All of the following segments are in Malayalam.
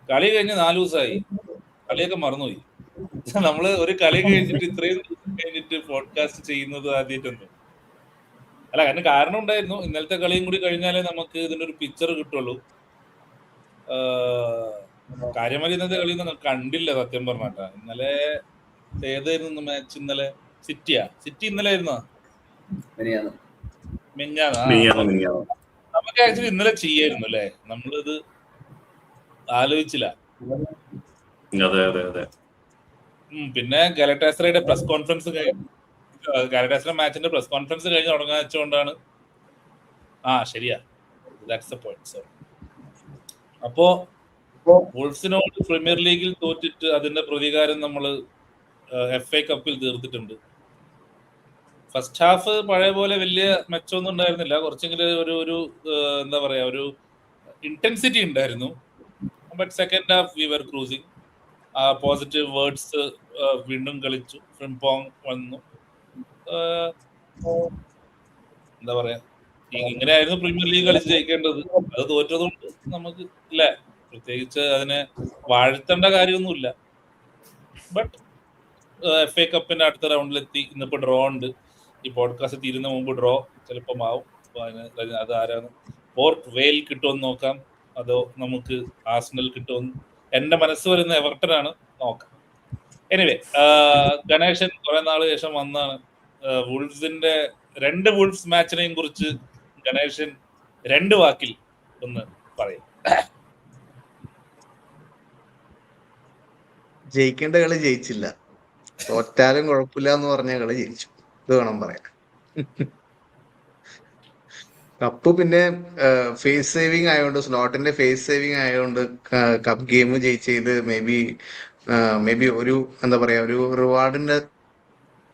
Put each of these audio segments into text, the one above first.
കളി കഴിഞ്ഞ് 4 ദിവസമായി, കളിയൊക്കെ മറന്നുപോയി. നമ്മള് ഒരു കളി കഴിഞ്ഞിട്ട് ഇത്രയും ദിവസം കഴിഞ്ഞിട്ട് പോഡ്കാസ്റ്റ് ചെയ്യുന്നത് ആദ്യമായിട്ടൊന്നും അല്ല. കാരണം ഉണ്ടായിരുന്നു, ഇന്നലത്തെ കളിയും കൂടി കഴിഞ്ഞാലേ നമുക്ക് ഇതിന്റെ ഒരു പിക്ചർ കിട്ടുള്ളൂ. കാര്യമായി ഇന്നത്തെ കളിയൊന്നും കണ്ടില്ല സത്യം പറഞ്ഞാട്ടാ. ഇന്നലെ ഏതായിരുന്നു മാച്ച്? ഇന്നലെ സിറ്റി ഇന്നലെ ആയിരുന്നോ? മിഞ്ഞാന്നാ. നമുക്ക് ആക്ച്വലി ഇന്നലെ ചെയ്യായിരുന്നു അല്ലേ, നമ്മളിത് ആലോചിച്ചില്ല. പിന്നെ ഗാലറ്റാസറയുടെ പ്രസ് കോൺഫറൻസ് ഗാലറ്റാസറ മാച്ചിന്റെ പ്രസ് കോൺഫറൻസ് കഴിഞ്ഞ് തുടങ്ങാൻ വെച്ചുകൊണ്ടാണ്. ശരിയാ, ദാറ്റ്സ് ദ പോയിന്റ്. സോറി. അപ്പോ വോൾഫ്സിനോട് പ്രീമിയർ ലീഗിൽ തോറ്റിട്ട് അതിന്റെ പ്രതികാരം നമ്മൾ FA കപ്പിൽ തീർത്തിട്ടുണ്ട്. ഫസ്റ്റ് ഹാഫ് പഴയ പോലെ വലിയ മെച്ചമൊന്നും ഉണ്ടായിരുന്നില്ല, കുറച്ചെങ്കിലും ഒരു എന്താ പറയാ, ഒരു ഇന്റൻസിറ്റി ഉണ്ടായിരുന്നു. But second half we were cruising. Positive words വീണ്ടും കളിച്ചു. ഫ്രിംപോങ് വന്നു. എന്താ പറയാ, ഇങ്ങനെയായിരുന്നു പ്രീമിയർ ലീഗ് കളിച്ച് ജയിക്കേണ്ടത്. അത് തോറ്റതുകൊണ്ട് നമുക്ക് ഇല്ല, പ്രത്യേകിച്ച് അതിനെ വാഴ്ത്തേണ്ട കാര്യമൊന്നുമില്ല. ബട്ട് FA കപ്പിന്റെ അടുത്ത റൗണ്ടിലെത്തി. ഇന്നിപ്പോ ഡ്രോ ഉണ്ട്. ഈ പോഡ്കാസ്റ്റ് തീരുന്ന മുമ്പ് ഡ്രോ ചിലപ്പം ആവും. അത് ആരാണ്, പോർട്ട് വെയിൽ കിട്ടുമെന്ന് നോക്കാം, അതോ നമുക്ക് ആർസണൽ കിട്ടുമെന്ന്. എന്റെ മനസ്സ് വരുന്ന എവർട്ടനാണ്, നോക്കാം. എനിവേ, ഗണേശൻ കുറെ നാള് ശേഷം വന്നാണ്. വുൾഫ്സിന്റെ 2 വുൾഫ്സ് മാച്ചിനെയും കുറിച്ച് ഗണേശൻ 2 വാക്കിൽ ഒന്ന് പറയും. ജയിക്കേണ്ട കളി ജയിച്ചില്ല, തോറ്റാലും കുഴപ്പമില്ല എന്ന് പറഞ്ഞ കളി ജയിച്ചു, ഇത് വേണം പറയാൻ. കപ്പ് പിന്നെ ഫേസ് സേവിങ് ആയതുകൊണ്ട്, സ്ലോട്ടിന്റെ ഫേസ് സേവിങ് ആയതുകൊണ്ട് കപ്പ് ഗെയിം ജയിച്ചത് മേ ബി ഒരു എന്താ പറയാ, ഒരു റിവാർഡിന്റെ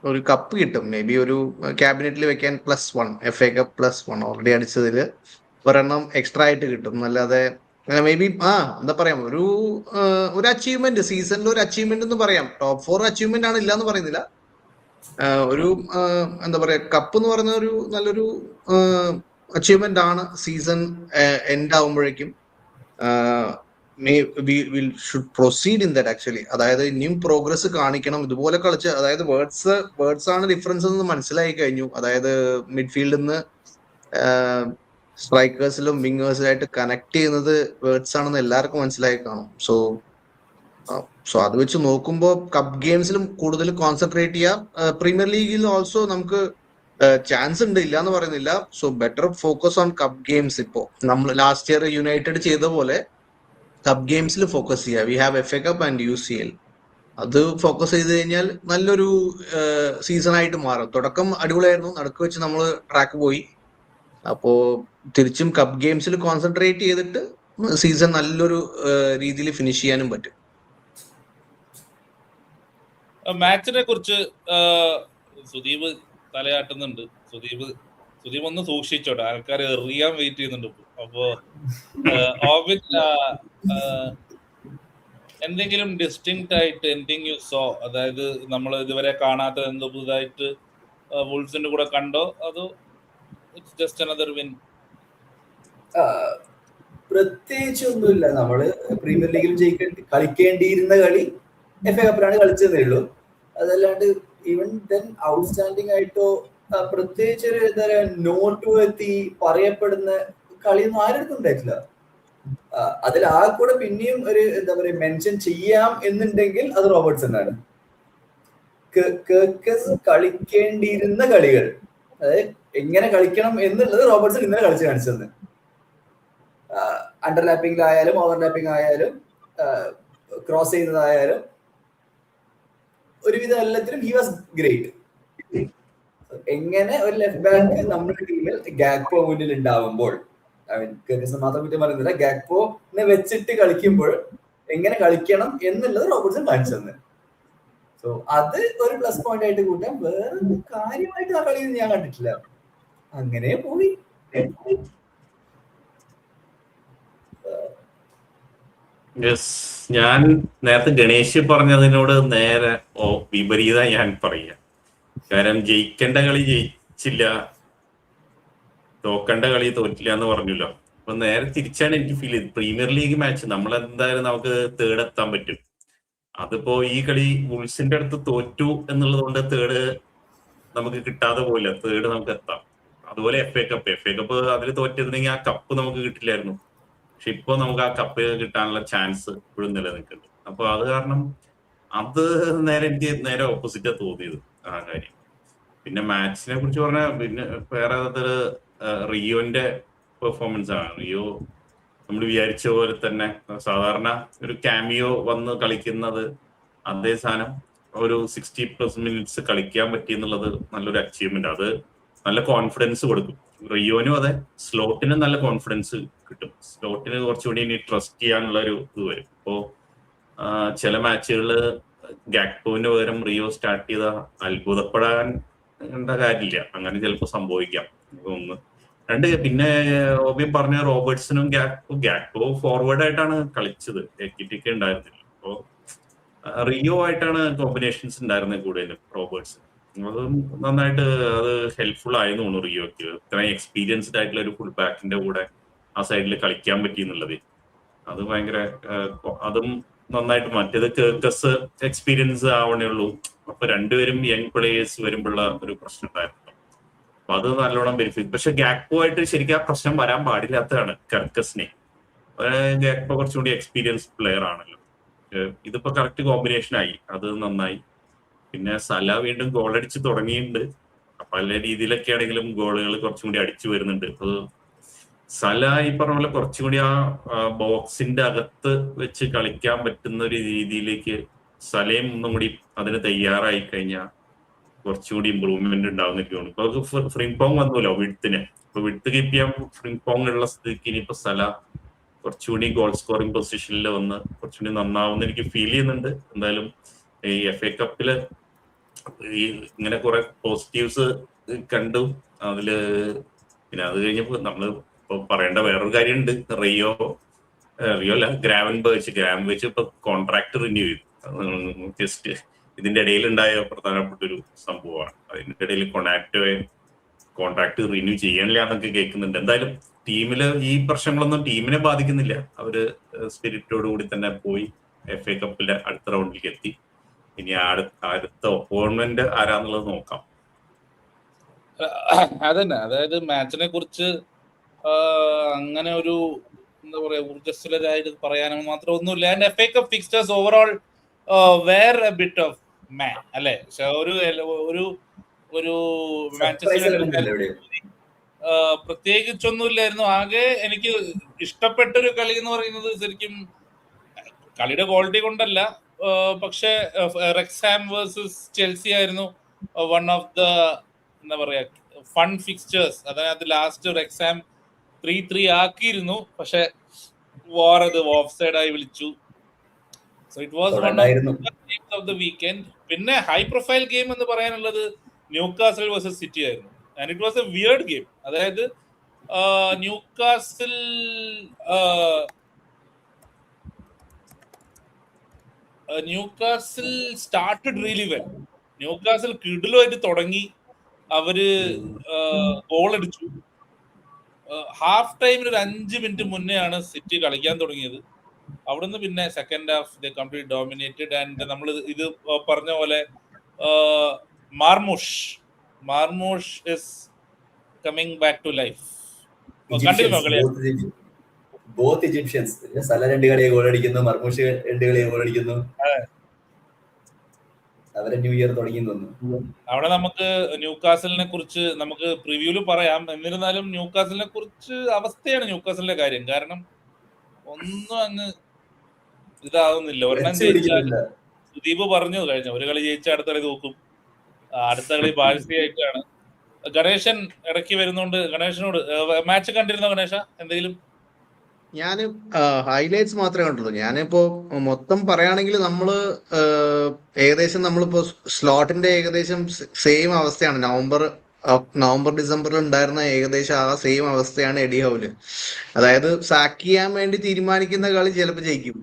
ഒരു കപ്പ് കിട്ടും. മേ ബി ഒരു ക്യാബിനറ്റിൽ വെക്കാൻ +1 FA കപ്പ് +1 ഓൾറെഡി അടിച്ചതിൽ ഒരെണ്ണം എക്സ്ട്രാ ആയിട്ട് കിട്ടും. അല്ലാതെ മേ ബി എന്താ പറയാ, ഒരു അച്ചീവ്മെന്റ്, സീസണിൽ ഒരു അച്ചീവ്മെന്റ് എന്ന് പറയാം. ടോപ്പ് 4 അച്ചീവ്മെന്റ് ആണ്, ഇല്ലാന്ന് പറയുന്നില്ല. ഒരു എന്താ പറയാ, കപ്പ് എന്ന് പറയുന്ന ഒരു നല്ലൊരു അച്ചീവ്മെന്റ് ആണ്. സീസൺ എൻഡ് ആവുമ്പോഴേക്കും should proceed in that actually. അതായത് ഇനിയും പ്രോഗ്രസ് കാണിക്കണം. ഇതുപോലെ കളിച്ച്, അതായത് വേർഡ്സ് ആണ് ഡിഫറൻസ് എന്ന് മനസ്സിലായി കഴിഞ്ഞു. അതായത് മിഡ്ഫീൽഡിൽ നിന്ന് സ്ട്രൈക്കേഴ്സിലും വിങ്ങേഴ്സിലായിട്ട് കണക്ട് ചെയ്യുന്നത് വേർഡ്സ് ആണെന്ന് എല്ലാവർക്കും മനസ്സിലായി കാണും. സോ അത് വെച്ച് നോക്കുമ്പോൾ കപ്പ് ഗെയിംസിലും കൂടുതൽ കോൺസെൻട്രേറ്റ് ചെയ്യാം. പ്രീമിയർ ലീഗിൽ ഓൾസോ നമുക്ക് ചാൻസ് ഉണ്ട്, ഇല്ല എന്ന് പറയുന്നില്ല. So better focus on cup games. ഇപ്പോ നമ്മൾ ലാസ്റ്റ് ഇയർ യുണൈറ്റഡ് ചെയ്ത പോലെ കപ്പ് ഗെയിംസിൽ ഫോക്കസ് ചെയ്യുക. We have FA cup and UCL. അത് ഫോക്കസ് ചെയ്ത് കഴിഞ്ഞാൽ നല്ലൊരു സീസൺ ആയിട്ട് മാറും. തുടക്കം അടിപൊളിയായിരുന്നു, നടുക്ക് വെച്ച് നമ്മൾ ട്രാക്ക് പോയി. അപ്പോ തിരിച്ചും കപ്പ് ഗെയിംസിൽ കോൺസെൻട്രേറ്റ് ചെയ്തിട്ട് സീസൺ നല്ലൊരു രീതിയിൽ ഫിനിഷ് ചെയ്യാനും പറ്റും. മാച്ചിനെ കുറിച്ച് സുദീപ് തലയാട്ടുന്നുണ്ട്. സുദീപ് ഒന്ന് സൂക്ഷിച്ചോട്ടെ, ആൾക്കാർ എറിയാൻ വെയിറ്റ് ചെയ്യുന്നുണ്ട്. അപ്പോ എന്തെങ്കിലും ഡിസ്റ്റിങ്ക്റ്റ് ആയിട്ട് എന്തെങ്കിലും യു സോ, അതായത് നമ്മൾ ഇതുവരെ കാണാത്ത എന്തോ പുതുതായിട്ട് വുൾഫ്സിന്റെ കൂടെ കണ്ടോ, അതോ ഇറ്റ്സ് ജസ്റ്റ് അനദർ വിൻ? പ്രത്യേകിച്ചൊന്നുമില്ല. നമ്മള് പ്രീമിയർ ലീഗിൽ കളിക്കേണ്ടിയിരുന്ന കളി FA കപ്പിലാണ് കളിച്ചതേ ഉള്ളൂ. അതല്ലാണ്ട് ഈവൻ ദെൻ ഔട്ട്സ്റ്റാൻഡിങ് ആയിട്ടോ പ്രത്യേകിച്ച് ഒരു എന്താ പറയാ, നോട്ട് എത്തി പറയപ്പെടുന്ന കളിയൊന്നും ആരും ഉണ്ടായിട്ടില്ല. അതിൽ ആ കൂടെ പിന്നെയും ഒരു എന്താ പറയാ മെൻഷൻ ചെയ്യാം എന്നുണ്ടെങ്കിൽ അത് റോബർട്ട്സൺ ആണ്. കളിക്കേണ്ടിയിരുന്ന കളികൾ, അതായത് എങ്ങനെ കളിക്കണം എന്നുള്ളത് റോബർട്ട്സൺ ഇന്നലെ കളിച്ച് കാണിച്ചത്. അണ്ടർലാപ്പിംഗിലായാലും ഓവർലാപ്പിംഗ് ആയാലും ക്രോസ് ചെയ്യുന്നതായാലും ഒരുവിധം എല്ലാത്തിലും ഹി വാസ് ഗ്രേറ്റ്. എങ്ങനെ ഒരു ലെഫ്റ്റ് ബാക്ക് നമ്മുടെ ടീമിൽ ഗാക്പോ മുന്നിൽ ഉണ്ടാവുമ്പോൾ, മാത്രം കുറ്റം പറയുന്നില്ല, ഗാക്പോനെ വെച്ചിട്ട് കളിക്കുമ്പോൾ എങ്ങനെ കളിക്കണം എന്നുള്ളത് റോബർട്ട്സൺ കാണിച്ചു തന്നെ. സോ അത് ഒരു പ്ലസ് പോയിന്റ് ആയിട്ട് കൂട്ടാൻ വേറെ കാര്യമായിട്ട് ആ കളിയിൽ ഞാൻ കണ്ടിട്ടില്ല. അങ്ങനെ പോയി. ഞാൻ നേരത്തെ ഗണേശ് പറഞ്ഞതിനോട് നേരെ വിപരീത ഞാൻ പറയാം. കാരണം ജയിക്കേണ്ട കളി ജയിച്ചില്ല, തോക്കേണ്ട കളി തോറ്റില്ല എന്ന് പറഞ്ഞല്ലോ. അപ്പൊ നേരെ തിരിച്ചാണ് എനിക്ക് ഫീൽ ചെയ്തത്. പ്രീമിയർ ലീഗ് മാച്ച് നമ്മളെന്തായാലും നമുക്ക് തേർഡ് എത്താൻ പറ്റും. അതിപ്പോ ഈ കളി വുൾസിന്റെ അടുത്ത് തോറ്റു എന്നുള്ളത് കൊണ്ട് തേർഡ് നമുക്ക് കിട്ടാതെ പോയില്ല, തേർഡ് നമുക്ക് എത്താം. അതുപോലെ FA കപ്പ് അതിൽ തോറ്റിരുന്നെങ്കിൽ ആ കപ്പ് നമുക്ക് കിട്ടില്ലായിരുന്നു. പക്ഷെ ഇപ്പൊ നമുക്ക് ആ കപ്പ് കിട്ടാനുള്ള ചാൻസ് ഇപ്പോഴും നിലനിൽക്കുന്നുണ്ട്. അപ്പൊ അത് കാരണം അത് എനിക്ക് നേരെ ഓപ്പോസിറ്റാ തോന്നിയത് ആ കാര്യം. പിന്നെ മാച്ചിനെ കുറിച്ച് പറഞ്ഞാൽ പിന്നെ വേറെ റിയോന്റെ പെർഫോമൻസ് ആണ്. റിയോ നമ്മൾ വിചാരിച്ച പോലെ തന്നെ സാധാരണ ഒരു ക്യാമിയോ വന്ന് കളിക്കുന്നത് അതേ സാധനം ഒരു 60+ മിനിറ്റ്സ് കളിക്കാൻ പറ്റി എന്നുള്ളത് നല്ലൊരു അച്ചീവ്മെന്റ്. അത് നല്ല കോൺഫിഡൻസ് കൊടുക്കും. റിയോനും അതെ, സ്ലോട്ടിനും നല്ല കോൺഫിഡൻസ് കിട്ടും. സ്ലോട്ടിന് കുറച്ചുകൂടി ഇനി ട്രസ്റ്റ് ചെയ്യാനുള്ള ഒരു ഇത് വരും. ഇപ്പോ ചില മാച്ചുകളിൽ ഗാക്പോവിന് പകരം റിയോ സ്റ്റാർട്ട് ചെയ്ത അത്ഭുതപ്പെടാൻ കാര്യമില്ല. അങ്ങനെ ചിലപ്പോൾ സംഭവിക്കാം. ഒന്ന് രണ്ട് പിന്നെ ഓബിയം പറഞ്ഞ റോബർട്ട്സണും ഗാക്പോ ഫോർവേഡ് ആയിട്ടാണ് കളിച്ചത്, എക്കിറ്റിക്ക് ഉണ്ടായിരുന്നില്ല. അപ്പോ റിയോ ആയിട്ടാണ് കോമ്പിനേഷൻസ് ഉണ്ടായിരുന്നത് കൂടുതലും റോബർട്ട്സ്. അതും നന്നായിട്ട് അത് ഹെൽപ്ഫുൾ ആയെന്ന് തോന്നുന്നു റിയോക്ക്. ഇത്രയും എക്സ്പീരിയൻസ്ഡ് ആയിട്ടുള്ള ഒരു ഫുൾ ബാക്കിന്റെ കൂടെ ആ സൈഡിൽ കളിക്കാൻ പറ്റി എന്നുള്ളത് അത് ഭയങ്കര അതും നന്നായിട്ട്. മറ്റേത് കേർക്കസ് എക്സ്പീരിയൻസ് ആവണേ ഉള്ളൂ. അപ്പൊ രണ്ടുപേരും യങ് പ്ലേയേഴ്സ് വരുമ്പോഴുള്ള ഒരു പ്രശ്നം ഉണ്ടായിരുന്നു. അപ്പൊ അത് നല്ലോണം ബെനിഫിറ്റ്. പക്ഷെ ഗാക്പോ ആയിട്ട് ശരിക്കും ആ പ്രശ്നം വരാൻ പാടില്ലാത്തതാണ് കർക്കസിനെ. ഗാക്പോ കുറച്ചുകൂടി എക്സ്പീരിയൻസ് പ്ലെയർ ആണല്ലോ. ഇതിപ്പോ കറക്റ്റ് കോമ്പിനേഷൻ ആയി, അത് നന്നായി. പിന്നെ സല വീണ്ടും ഗോൾ അടിച്ച് തുടങ്ങിയിട്ടുണ്ട്. പല രീതിയിലൊക്കെ ആണെങ്കിലും ഗോളുകൾ കുറച്ചും കൂടി അടിച്ചു വരുന്നുണ്ട്. അത് സല ഈ പറഞ്ഞ പോലെ കുറച്ചുകൂടി ആ ബോക്സിന്റെ അകത്ത് വെച്ച് കളിക്കാൻ പറ്റുന്ന ഒരു രീതിയിലേക്ക് സലയും ഒന്നും കൂടി അതിന് തയ്യാറായി കഴിഞ്ഞാൽ കുറച്ചുകൂടി ഇമ്പ്രൂവ്മെന്റ് ഉണ്ടാവുന്ന എനിക്ക് തോന്നുന്നു. ഇപ്പൊ ഫ്രിംപോങ് വന്നല്ലോ വിഡ്ത്തിന്. ഇപ്പൊ വിഡ്ത്ത് കീപ്പ് ചെയ്യാൻ ഫ്രിംപോങ് ഉള്ള സ്ഥിതിക്ക് ഇനിയിപ്പോ സല കുറച്ചുകൂടി ഗോൾ സ്കോറിംഗ് പൊസിഷനിൽ വന്ന് കുറച്ചുകൂടി നന്നാവുന്ന എനിക്ക് ഫീൽ ചെയ്യുന്നുണ്ട്. എന്തായാലും ഈ FA കപ്പില് ഈ ഇങ്ങനെ കുറെ പോസിറ്റീവ്സ് കണ്ടു. അതില് പിന്നെ അത് കഴിഞ്ഞപ്പോ നമ്മള് ഇപ്പൊ പറയേണ്ട വേറൊരു കാര്യമുണ്ട്. റിയോ അല്ല, ഗ്രാവൻബർച്ച് ഇപ്പൊ കോൺട്രാക്ട് റിന്യൂ ചെയ്തു. ജസ്റ്റ് ഇതിന്റെ ഇടയിൽ ഉണ്ടായ പ്രധാനപ്പെട്ട ഒരു സംഭവമാണ്. അതിന്റെ ഇടയിൽ കൊണാറ്റോയെ കോൺട്രാക്ട് റിന്യൂ ചെയ്യണില്ല എന്നൊക്കെ കേൾക്കുന്നുണ്ട്. എന്തായാലും ടീമില് ഈ പ്രശ്നങ്ങളൊന്നും ടീമിനെ ബാധിക്കുന്നില്ല. അവര് സ്പിരിറ്റോട് കൂടി തന്നെ പോയി FA കപ്പിലെ അടുത്ത റൗണ്ടിലേക്ക് എത്തി. ഇനി അടുത്ത ഒപ്പോണന്റ് ആരാന്നുള്ളത് നോക്കാം. അതന്നെ, അതായത് മാച്ചിനെ കുറിച്ച് അങ്ങനെ ഒരു എന്താ പറയാ ഊർജ്ജസ്വലരായിട്ട് പറയാനോ മാത്രം ഒന്നുമില്ല. And FA cup fixtures overall were a bit of man അല്ലെ. ഒരു മാഞ്ചസ്റ്റർ പ്രത്യേകിച്ചൊന്നുമില്ലായിരുന്നു. ആകെ എനിക്ക് ഇഷ്ടപ്പെട്ട ഒരു കളി എന്ന് പറയുന്നത് ശരിക്കും കളിയുടെ ക്വാളിറ്റി കൊണ്ടല്ല, പക്ഷെ റെക്സാം വേഴ്സസ് ചെൽസി ആയിരുന്നു വൺ ഓഫ് ദ എന്താ പറയാ ഫൺ ഫിക്സ്റ്റേഴ്സ്. അതായത് ലാസ്റ്റ് റെക്സാം 3-3 ആക്കിയിരുന്നു, പക്ഷെ വാർ അത് ഓഫ് സൈഡ് ആയി വിളിച്ചു. So it was one of the weekend. പിന്നെ ഹൈ പ്രൊഫൈൽ ഗെയിം എന്ന് പറയാനുള്ളത് ന്യൂകാസിൽ വേഴ്സസ് സിറ്റി ആയിരുന്നു. And it was a weird game. അതായത് Newcastle started really well. Newcastle കിടിലുമായിട്ട് തുടങ്ങി. അവര് ഗോൾ അടിച്ചു. ഹാഫ് ടൈമിൽ ഒരു 5 മിനിറ്റ് മുന്നെയാണ് സിറ്റി കളിക്കാൻ തുടങ്ങിയത്. അവിടുന്ന് പിന്നെ second half they complete dominated. And നമ്മൾ ഇത് പറഞ്ഞ പോലെ Marmoush is coming back to life. കണ്ടിരുന്നോ കളി? Both Egyptians. സല 2 കളിയെ ഗോൾ അടിക്കുന്നു, മർമൂഷ് 2 കളിയെ ഗോൾ അടിക്കുന്നു. അവരെ ന്യൂ ഇയർ തുടങ്ങി തോന്നുന്നു. അവിടെ നമുക്ക് ന്യൂകാസലിനെ കുറിച്ച് നമുക്ക് പ്രിവ്യൂല് പറയാം. എന്നിരുന്നാലും ന്യൂകാസലിനെ കുറിച്ച് അവസ്ഥയാണ് ന്യൂകാസലിന്റെ കാര്യം. കാരണം ഒന്നും അങ്ങ് ഇതാവുന്നില്ല. ഒരെണ്ണം ജയിച്ചാൽ സുദീപ് പറഞ്ഞു കഴിഞ്ഞ ഒരു കളി ജയിച്ച അടുത്ത കളി നോക്കും, അടുത്ത കളി ബാഴ്സയായിട്ടാണ്. ഗണേശൻ ഇടയ്ക്ക് വരുന്നുണ്ട്. ഗണേശനോട് മാച്ച് കണ്ടിരുന്നോ ഗണേശ? എന്തെങ്കിലും? ഞാൻ ഹൈലൈറ്റ്സ് മാത്രമേ കണ്ടുള്ളൂ. ഞാനിപ്പോ മൊത്തം പറയുകയാണെങ്കിൽ നമ്മള് ഏകദേശം നമ്മളിപ്പോ സ്ലോട്ടിന്റെ ഏകദേശം സെയിം അവസ്ഥയാണ്. നവംബർ ഡിസംബറിൽ ഉണ്ടായിരുന്ന ഏകദേശം ആ സെയിം അവസ്ഥയാണ് എഡി ഹൗല്. അതായത് സാക്ക് ചെയ്യാൻ വേണ്ടി തീരുമാനിക്കുന്ന കളി ചിലപ്പോൾ ജയിക്കും,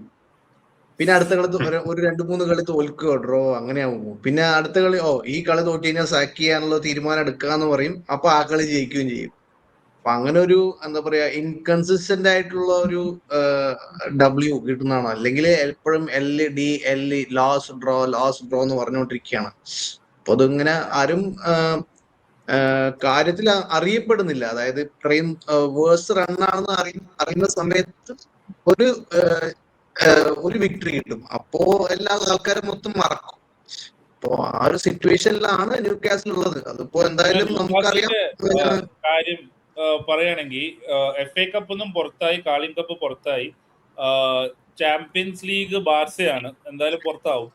പിന്നെ അടുത്ത കളി ഒരു 2-3 കളി തോൽക്കുകയോ ഡ്രോ അങ്ങനെയാവുമോ, പിന്നെ അടുത്ത കളി ഈ കളി തോറ്റു കഴിഞ്ഞാൽ സാക്ക് ചെയ്യാനുള്ള തീരുമാനം എടുക്കാന്ന് പറയും, അപ്പൊ ആ കളി ജയിക്കുകയും ചെയ്യും. അപ്പൊ അങ്ങനെ ഒരു എന്താ പറയാ ഇൻകൺസിസ്റ്റന്റ് ആയിട്ടുള്ള ഒരു ഡബ്ല്യു കിട്ടുന്നതാണ്. അല്ലെങ്കിൽ എപ്പോഴും ലാസ്റ്റ് ഡ്രോ എന്ന് പറഞ്ഞുകൊണ്ടിരിക്കുകയാണ്. അപ്പൊ അതിങ്ങനെ ആരും കാര്യത്തിൽ അറിയപ്പെടുന്നില്ല. അതായത് ഇത്രയും വേഴ്സ് റണ്ണാണെന്ന് അറിയുന്ന സമയത്ത് ഒരു ഒരു വിക്ടറി കിട്ടും. അപ്പോ എല്ലാ ആൾക്കാരും മൊത്തം മറക്കും. അപ്പോ ആ ഒരു സിറ്റുവേഷനിലാണ് ന്യൂ കാസിൽ ഉള്ളത്. അതിപ്പോ എന്തായാലും നമുക്കറിയാം. കാര്യം പറയുകയാണെങ്കിൽ FA കപ്പൊന്നും പുറത്തായി, കാളിംഗ് കപ്പ് പുറത്തായി, ചാമ്പ്യൻസ് ലീഗ് ബാർസയാണ് എന്തായാലും പുറത്താവും.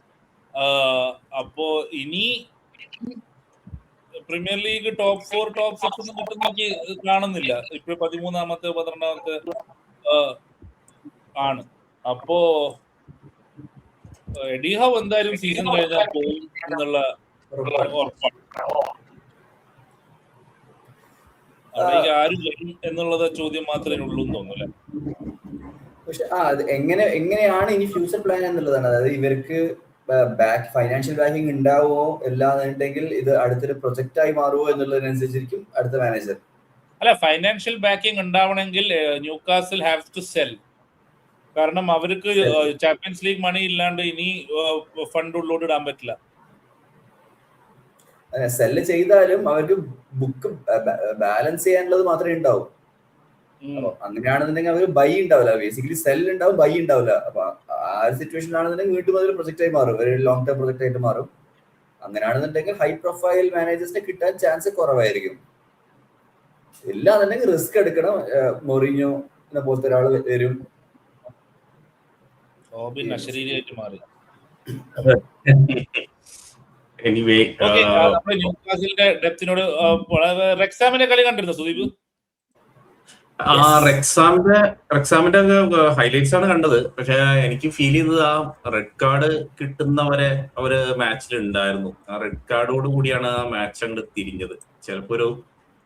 അപ്പോ ഇനി പ്രീമിയർ ലീഗ് ടോപ്പ് 4 ടോപ്പ് 6 ഒന്നും കിട്ടുന്ന എനിക്ക് കാണുന്നില്ല. ഇപ്പൊ 13-ാമത്തെ 12-ാമത്തെ ആണ്. അപ്പോ എഡി ഹൗ എന്തായാലും സീസൺ കഴിഞ്ഞാൽ പോകും എന്നുള്ള ഉറപ്പാണ്. അവിടേക്ക് ആരും വരും എന്നുള്ള ചോദ്യം മാത്രമേ ഉള്ളൂ എന്ന് തോന്നുന്നു. പക്ഷെ അത് എങ്ങനെയാണ് ഇനി ഫ്യൂച്ചർ പ്ലാൻ എന്നുള്ളതാണ്. അതായത് ഇവർക്ക് ഫൈനാൻഷ്യൽ ബാക്കിംഗ് ഉണ്ടാവുമോ അല്ലാന്നുണ്ടെങ്കിൽ ഇത് അടുത്തൊരു പ്രൊജക്റ്റ് ആയി മാറുമോ എന്നുള്ളതിനനുസരിച്ചിരിക്കും അടുത്ത മാനേജർ. അല്ല, ഫൈനാൻഷ്യൽ ബാക്കിംഗ് ഉണ്ടാവണമെങ്കിൽ ന്യൂകാസിൽ ഹാവ് ടു സെൽ. കാരണം അവർക്ക് ചാമ്പ്യൻസ് ലീഗ് മണി ഇല്ലാണ്ട് ഇനി ഫണ്ട് ഉള്ളോട്ട് ഇടാൻ പറ്റില്ല. സെല്ല് ചെയ്താലും അവർക്ക് ബുക്ക് ബാലൻസ് ചെയ്യാനുള്ളത് മാത്രമേ ഉണ്ടാവൂ. അപ്പൊ അങ്ങനെയാണെന്നുണ്ടെങ്കിൽ അവർ ബൈ ഉണ്ടാവില്ല. ബേസിക്കലി സെൽ ഉണ്ടാവും, ബൈ ഉണ്ടാവില്ല. അപ്പൊ ആ ഒരു സിറ്റുവേഷനിലാണെന്നുണ്ടെങ്കിൽ വീണ്ടും അതൊരു പ്രൊജക്റ്റ് ആയി മാറും, ഒരു ലോങ് ടേം പ്രൊജക്റ്റ് ആയിട്ട് മാറും. അങ്ങനെയാണെന്നുണ്ടെങ്കിൽ ഹൈ പ്രൊഫൈൽ മാനേജേഴ്സിനെ കിട്ടാൻ ചാൻസ് കുറവായിരിക്കും. ഇല്ലാന്നുണ്ടെങ്കിൽ റിസ്ക് എടുക്കണം. മൊറീഞ്ഞോനെ പോലത്തെ ഒരാൾ വരും. എനിവേ ന്യൂകാസിലിന്റെ ഡെപ്തിനോട് റെക്സാമിന്റെ കളി കണ്ടിരുന്നു സുദീപ്? റെക്സാമിന്റെ ഹൈലൈറ്റ്സ് ആണ് കണ്ടത്. പക്ഷെ എനിക്ക് ഫീൽ ചെയ്യുന്നത് ആ റെഡ് കാർഡ് കിട്ടുന്നവരെ അവര് മാച്ചിൽ ഉണ്ടായിരുന്നു. ആ റെഡ് കാർഡോട് കൂടിയാണ് ആ മാച്ച് അങ്ങോട്ട് തിരിഞ്ഞത്. ചിലപ്പോ ഒരു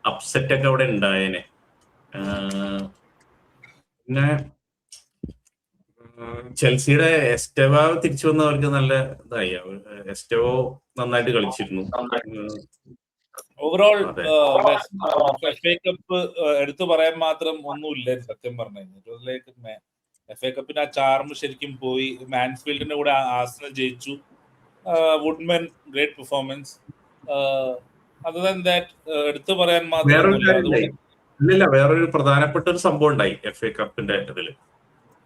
അപ്സെറ്റ് ഒക്കെ അവിടെ ഉണ്ടായേനെ. പിന്നെ ചെൽസിയുടെ എസ്റ്റെവോ തിരിച്ചു വന്നവർക്ക് നല്ല ഇതായി. എസ്റ്റെവോ നന്നായിട്ട് കളിച്ചിരുന്നു. ഓവറോൾ FA കപ്പ് എടുത്തു പറയാൻ മാത്രം ഒന്നുമില്ലായിരുന്നു സത്യം പറഞ്ഞു. FA കപ്പിന്റെ ആ ചാർമ് ശരിക്കും പോയി. മാൻസ്ഫീൽഡിന്റെ കൂടെ ആർസണൽ ജയിച്ചു. Woodman great performance. Other than that എടുത്തു പറയാൻ മാത്രം ഇല്ല. വേറൊരു പ്രധാനപ്പെട്ട ഒരു സംഭവം ഉണ്ടായി FA കപ്പിന്റെ ഇതില്.